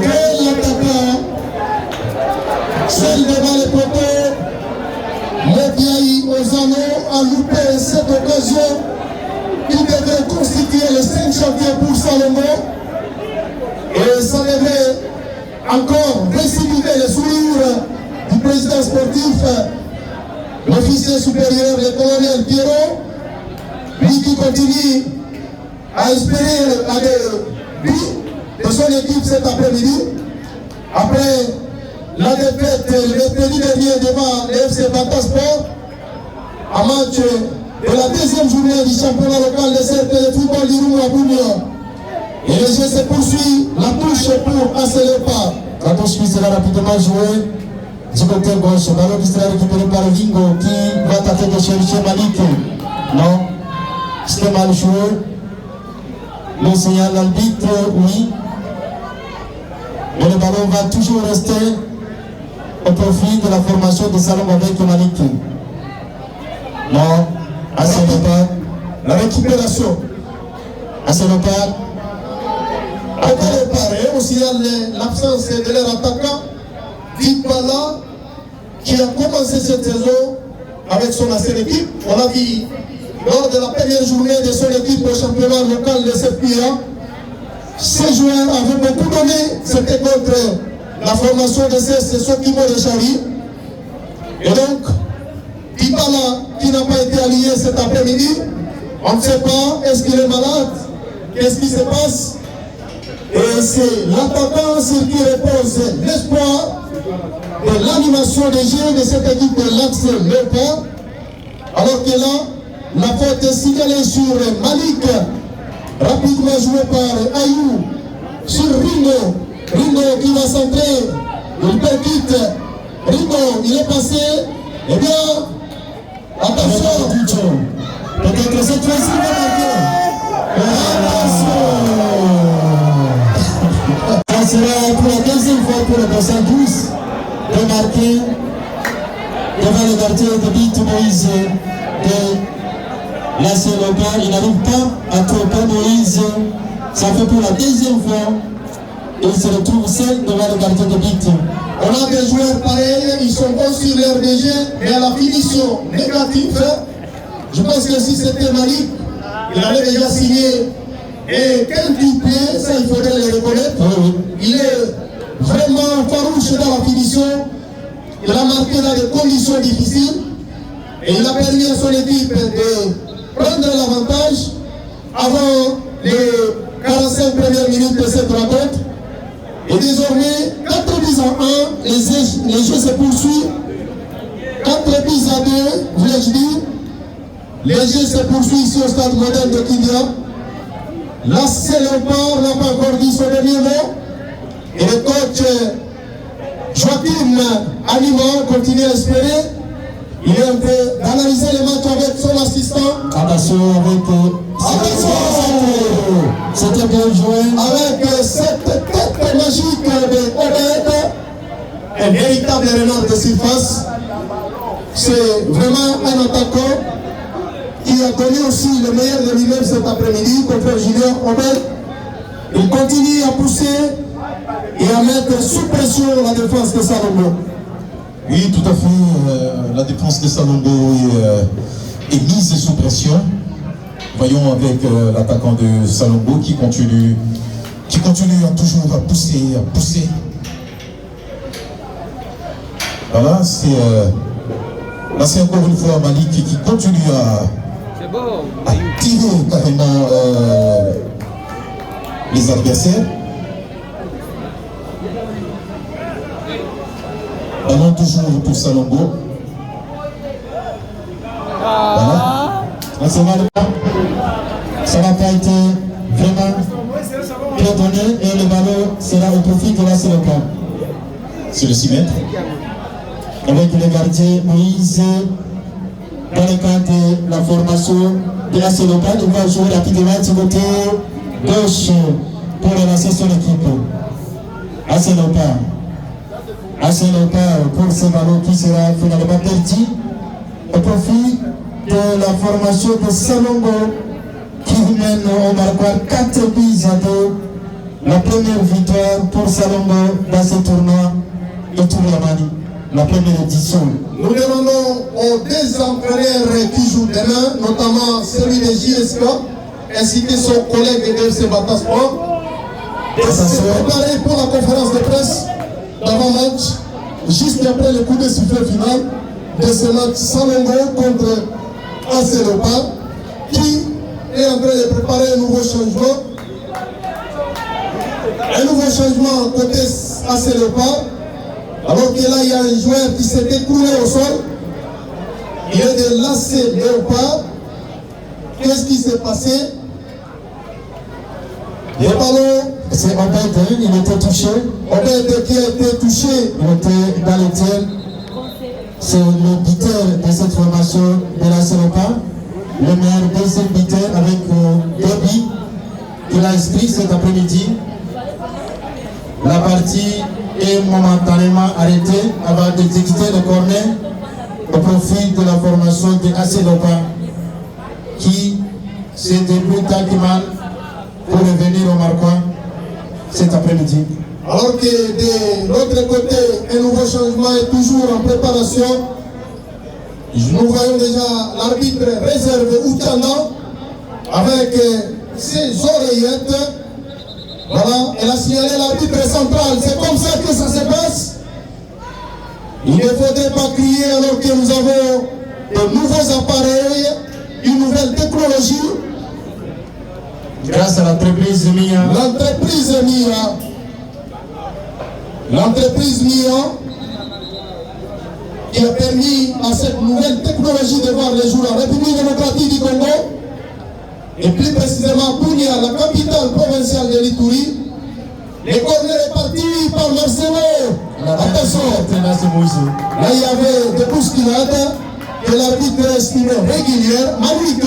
Quel attaquant! Celle devant les poteaux, Mobiaï Ozano a loupé cette occasion qui devait constituer le 5 janvier pour Salongo. Et ça devait encore récidiver le sourire du président sportif, l'officier supérieur, le colonel Pierrot, lui qui continue à espérer la vie de son équipe cet après-midi. Après la défaite le mercredi dernier devant le FC Batasport, en match de la deuxième journée du championnat local de cercle de football du Roumou à Bougnon. Et le jeu se poursuit, la touche pour Aselepa. La touche qui sera rapidement jouée du côté gauche. Ballon qui sera récupéré par Vingo qui va tenter de chercher Malik. Non, c'était mal joué. Le signal l'arbitre, oui. Mais le ballon va toujours rester au profit de la formation de Salongo avec Malik. Non, Aselepa. La récupération. Aselepa. On signale l'absence de leur attaquant, Dibala, qui a commencé cette saison avec son ancienne équipe. On l'a vu lors de la première journée de son équipe au championnat local de CFPA. Ces joueurs avaient beaucoup donné, c'était contre la formation de CS Sokimo de Chari. Et donc, Dybala, qui n'a pas été aligné cet après-midi, on ne sait pas, est-ce qu'il est malade? Qu'est-ce qui se passe? Et c'est l'attaquant sur qui repose l'espoir de l'animation des jeux de cette équipe de l'Axe Léopard. Alors que là, la faute est signalée sur Malik, rapidement joué par Ayou, sur Ringo. Ringo qui va centrer, il percute. Ringo, il est passé. Eh bien, attention. Peut-être cette fois-ci, il va marquer. Attention. Ça sera pour la deuxième fois pour le 212 de marquer devant le gardien de but Moïse de la Sénégal. Il n'arrive pas à tromper Moïse. Ça fait pour la deuxième fois. Il se retrouve seul devant le gardien de but. On a des joueurs pareils, ils sont bons sur leur DG, mais à la finition négative. Je pense que si c'était Malik, il avait déjà signé. Et quel pied, ça il faudrait le reconnaître. Il est vraiment farouche dans la finition. Il a marqué dans des conditions difficiles. Et il a permis à son équipe de prendre l'avantage avant les 45 premières minutes de cette rencontre. Et désormais, 4 buts à 1, les jeux se poursuivent. 4 buts à 2, voulais-je dire. Les jeux se poursuivent ici au stade moderne de Kindia. La Léopard n'a pas encore dit son dernier mot. Et le coach Joachim Animan continue à espérer. Il est en train d'analyser les matchs avec son assistant. Attention avec... C'était bien joué. Avec cette tête magique de Obed, un véritable renard de surface. C'est vraiment un attaquant qui a donné aussi le meilleur de lui-même cet après-midi contre Julien Obed. Il continue à pousser et à mettre sous pression la défense de Salombo. Oui, tout à fait. La défense de Salombo est mise sous pression. Voyons avec l'attaquant de Salombo qui continue à toujours à pousser. Voilà, c'est encore une fois Malik qui continue à tirer carrément les adversaires. Ballon toujours pour Salombo. Voilà. Ça n'a pas été vraiment bien donné et le ballon sera au profit de la Sénégal. C'est le 6 mètres. Avec le gardien Moïse, dans le cadre de la formation de la Sénégal, il va jouer rapidement du côté gauche pour relancer son équipe. Léopard pour ce ballon qui sera finalement perdu au profit de la formation de Salombo qui mène au Maroc 4 buts à 2. La première victoire pour Salombo dans ce tournoi de Tour-la-Mani, la première édition. Nous demandons aux deux entraîneurs qui jouent demain, notamment celui de JSK, ainsi que son collègue de FC Batasport, de se préparer pour la conférence de presse d'avant-match, juste après le coup de sifflet final de ce match Salombo contre AC Léopard, qui est en train de préparer un nouveau changement. Un nouveau changement côté AC Léopard. Alors que là, il y a un joueur qui s'est écroulé au sol. Il est de l'AC Léopard. Qu'est-ce qui s'est passé? Le ballon, c'est Obed, il était touché. Obed qui a été touché, il était dans les tiers. C'est le buteur de cette formation de la Sénégal, le meilleur deuxième buteur avec Debbie, qu'il a inscrit cet après-midi. La partie est momentanément arrêtée avant d'exécuter le corner au profit de la formation de AC Léopard qui s'est débrouillé tranquillement pour revenir au Maroc cet après-midi. Alors que de l'autre côté, un nouveau changement est toujours en préparation. Nous voyons déjà l'arbitre réservé Outanda avec ses oreillettes Voilà, elle a signalé l'arbitre central. C'est comme ça que ça se passe. Il ne faudrait pas crier alors que nous avons de nouveaux appareils, une nouvelle technologie. Grâce à l'entreprise MIA. L'entreprise MIA qui a permis à cette nouvelle technologie de voir les jours en République démocratique du Congo et plus précisément Bunia, la capitale provinciale de l'Ituri. Les corners est parti par Marcelo. Attention, là il y avait des bousculades que l'arbitre estimait régulières. Malik,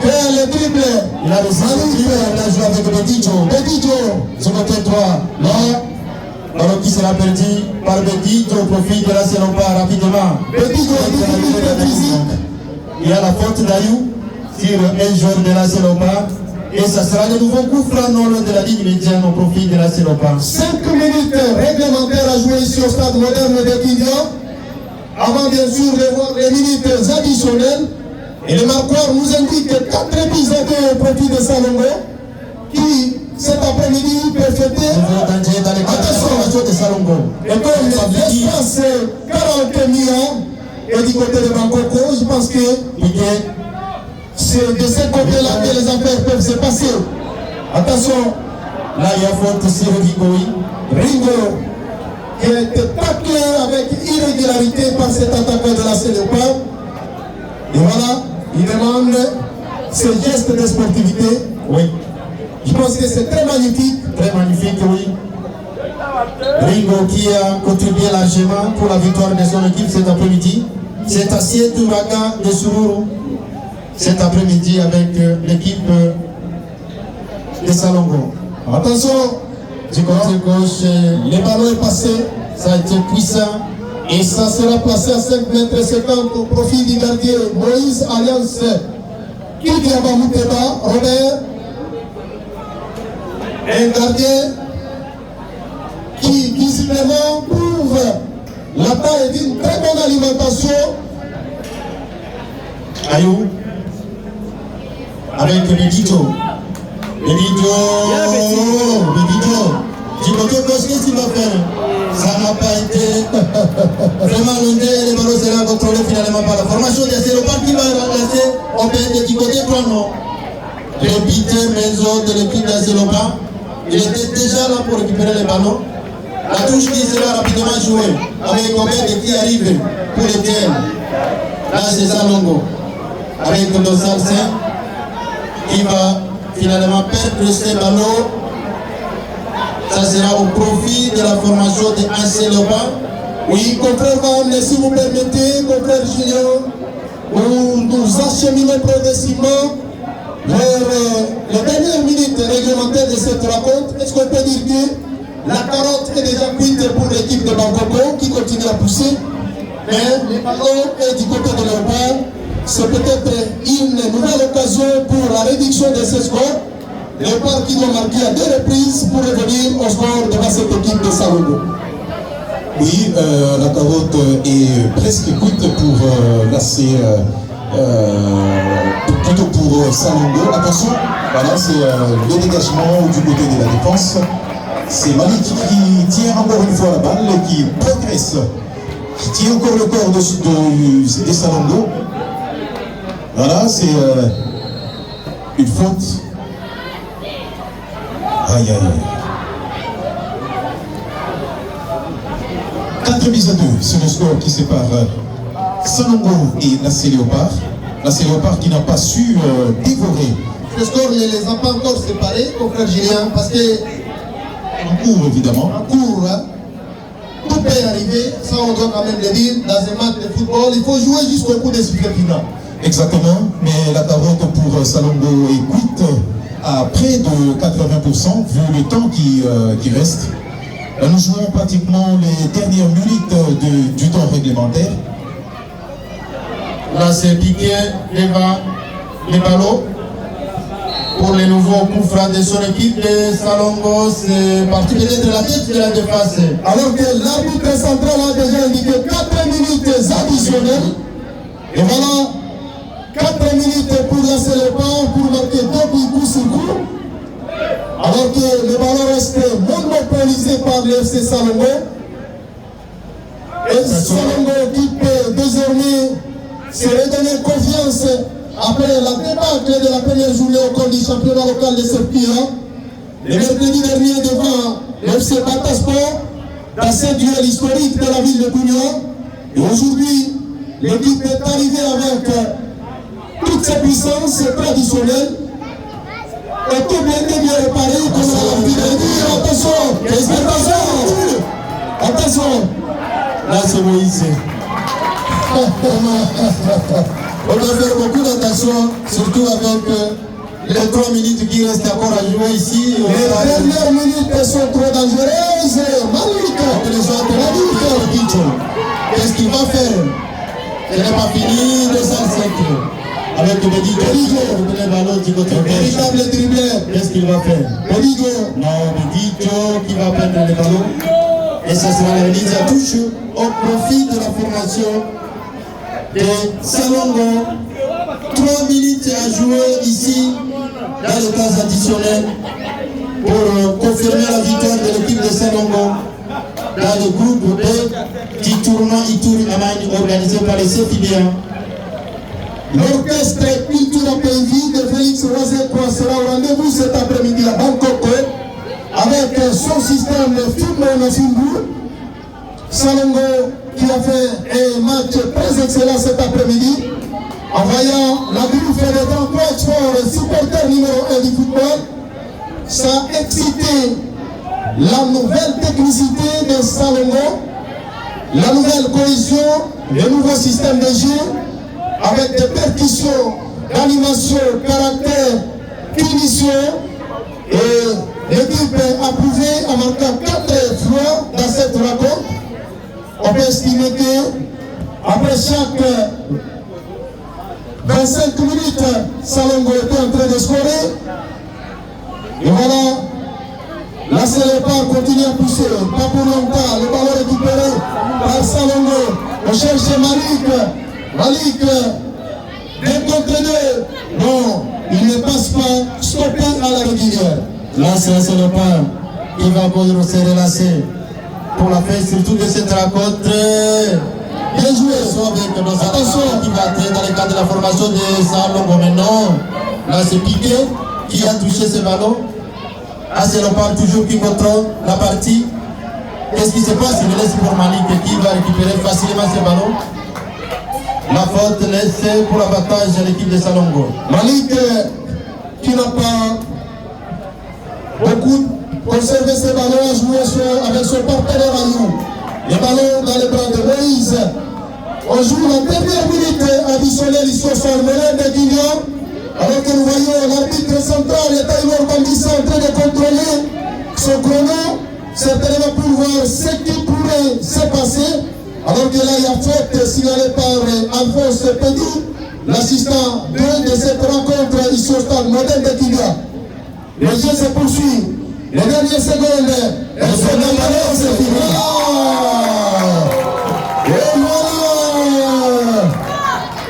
fait le dribble. Il a réussi il a joué avec Bedijo. Sur le côté 3. Là, alors qui sera perdu par Bedijo au profit de la Selomba rapidement. Bedijo a difficulté physique. Il y a la faute d'Ayou sur un joueur de la Selomba. Et ça sera le nouveau coup franc non loin de la ligne médiane au profit de la Selomba. 5 minutes réglementaires à jouer ici au stade moderne de Kindia. Avant bien sûr de voir les minutes additionnelles. Et le marqueur nous indique 4 épisodes au profit de Salongo qui cet après-midi peut fêter. Attention de Salongo. Et comme l'espace 40 millions et du côté de Bangkoko, je pense que c'est de ce côté-là que les affaires peuvent se passer. Attention. Là il y a faute sur Ringo qui a été taclé avec irrégularité par cet attaquant de la Célépa. Et voilà, il demande ce geste de sportivité. Oui. Je pense que c'est très magnifique. Très magnifique, oui. Ringo qui a contribué largement pour la victoire de son équipe cet après-midi. C'est Assiette Ouraga de Sururu cet après-midi avec l'équipe de Salongo. Attention, du côté gauche, le ballon est passé. Ça a été puissant. Et ça sera placé à 5 mètres 50 au profit du gardien Moïse Alliance Kidiaba Mouteba, Robert. Un gardien qui visiblement prouve la taille d'une très bonne alimentation. Ayou, avec Bedijo. Du côté gauche, qu'est-ce qu'il va faire? Ça n'a pas été vraiment longé, les ballons seront contrôlés finalement par la formation de Selomba qui va remplacer au du côté droit, non. Le Peter Menzo de l'équipe de Selomba, il était déjà là pour récupérer les ballons. La touche qui sera rapidement jouée avec Obed qui arrive pour les tiers. Là c'est Salongo avec le Salsin qui va finalement perdre ses ballons. Ça sera au profit de la formation de Anseloba. Oui, confrère Van, si vous permettez, confrère Junior, nous acheminons progressivement vers les dernières minutes réglementaires de cette rencontre. Est-ce qu'on peut dire que la carotte est déjà cuite pour l'équipe de Bangkoko qui continue à pousser, mais le ballon est du côté de leur part. C'est peut-être une nouvelle occasion pour la réduction de ces scores. Léopard qui doit marquer à 2 reprises pour revenir au score devant cette équipe de Salongo. Oui, la carotte est presque cuite pour lasser, plutôt pour Salongo. Attention, voilà, c'est le dégagement du côté de la défense. C'est Malik qui tient encore une fois la balle et qui progresse, qui tient encore le corps de Salongo. Voilà, c'est une faute. Aïe aïe aïe. 4 buts à 2, c'est le score qui sépare Salongo et la Léopard. La Léopard qui n'a pas su dévorer. Le score ne les a pas encore séparés, mon frère Julien, parce que en cours évidemment. En cours, hein, tout peut arriver, ça on doit quand même le dire, dans un match de football, il faut jouer jusqu'au coup des sifflets finaux. Exactement, mais la carotte pour Salongo est cuite à près de 80% vu le temps qui reste. Nous jouons pratiquement les dernières minutes du temps réglementaire. Là c'est Piqué, les ballons pour les nouveaux coups francs de son équipe de Salongo. C'est parti peut-être de la tête de la défense. Alors que l'arbitre central a déjà indiqué 4 minutes additionnelles. Et voilà, 4 minutes pour lancer le ballon, pour marquer 2 buts coup sur coup. Alors que le ballon reste monopolisé par le FC Salongo. Et Salongo qui peut désormais se redonner confiance après la débâcle de la première journée au cours du championnat local de Serpillon. Le mercredi dernier devant le FC Batasport, dans ce duel historique de la ville de Bougnon. Et aujourd'hui, l'équipe est arrivée avec toutes ses puissances traditionnelles. Et tout bien réparé, comme on l'a dit. Attention, attention. Là, c'est Moïse. On doit faire beaucoup d'attention, surtout avec les 3 minutes qui restent encore à jouer ici. Les dernières minutes sont trop dangereuses. Qu'est-ce qu'il va faire? Il n'est pas fini de s'insérer. Avec le ballon du côté véritable dribbleur. Qu'est-ce qu'il va faire? Non, Bedijo qui va perdre le ballon. Et ça sera la remise à touche au profit de la formation de Salongo. 3 minutes à jouer ici dans le temps additionnel pour confirmer la victoire de l'équipe de Salongo dans le groupe B du tournoi Ituri Amani organisé par les CFIBA. L'orchestre Cultura Pays de Félix Rosécois sera au rendez-vous cet après-midi à Bangkok avec son système Filmo Fingu. Salongo qui a fait un match très excellent cet après-midi en voyant la griffe des grands coachs pour supporter numéro 1 du football. Ça a excité la nouvelle technicité de Salongo, la nouvelle cohésion, le nouveau système de jeu avec des percussions, d'animation, caractère, punition. Et l'équipe a prouvé en marquant 4 fois dans cette rencontre. On peut estimer que après chaque 25 minutes, Salongo était en train de scorer. Et voilà, la Célépar continue à pousser, pas pour longtemps. Le ballon récupéré par Salongo. On cherche Malik, 2 contre 2. Non, il ne passe pas, stoppé à la régulière. Là, c'est la Célépar qui va encore se relancer pour la fin, surtout de cette rencontre. Bien joué, avec nos attention qui va entrer dans le cadre de la formation de Salongo maintenant. Là, c'est Piqué qui a touché ce ballon. Célépar toujours qui contrôle la partie. Qu'est-ce qui se passe? Il laisse pour Malik qui va récupérer facilement ce ballon. La faute laissée pour l'abattage de l'équipe de Salongo. Malik qui n'a pas beaucoup conservé ses ballons à jouer avec son partenaire à nous. Le ballon dans les bras de Moïse. On joue la dernière minute additionnelle ici au Sormelin de Guignon. Alors que nous voyons l'arbitre central, Taylor Bambissa, en train de contrôler son chrono, certainement pour voir ce qui pourrait se passer. Alors que là, il y a faute signalée par Alphonse Pédi, l'assistant de cette rencontre ici au stade moderne de Guignon. Le jeu se poursuit. Les dernières secondes, elles sont dans la ballon, c'est fini. Et voilà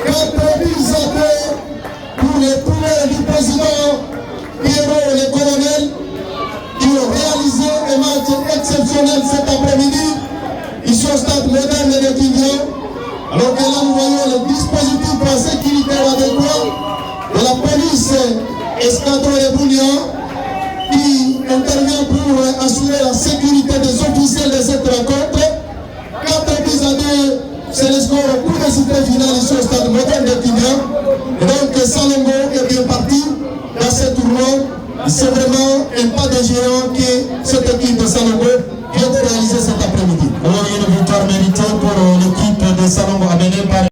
4 buts à 2 pour les poulets du président Pierrot, les colonels, qui ont réalisé un match exceptionnel cet après-midi, ici au stade moderne de Guignon. Alors que là, nous voyons le dispositif sécuritaire adéquat de la police escadron de Bougnon, qui intervient pour assurer la sécurité des officiels de cette rencontre. 4 buts à 2, c'est le score au coup de sifflet final ici au stade moderne de Guignon. Et donc Salongo est bien parti dans ce tournoi. C'est vraiment un pas de géant que cette équipe de Salongo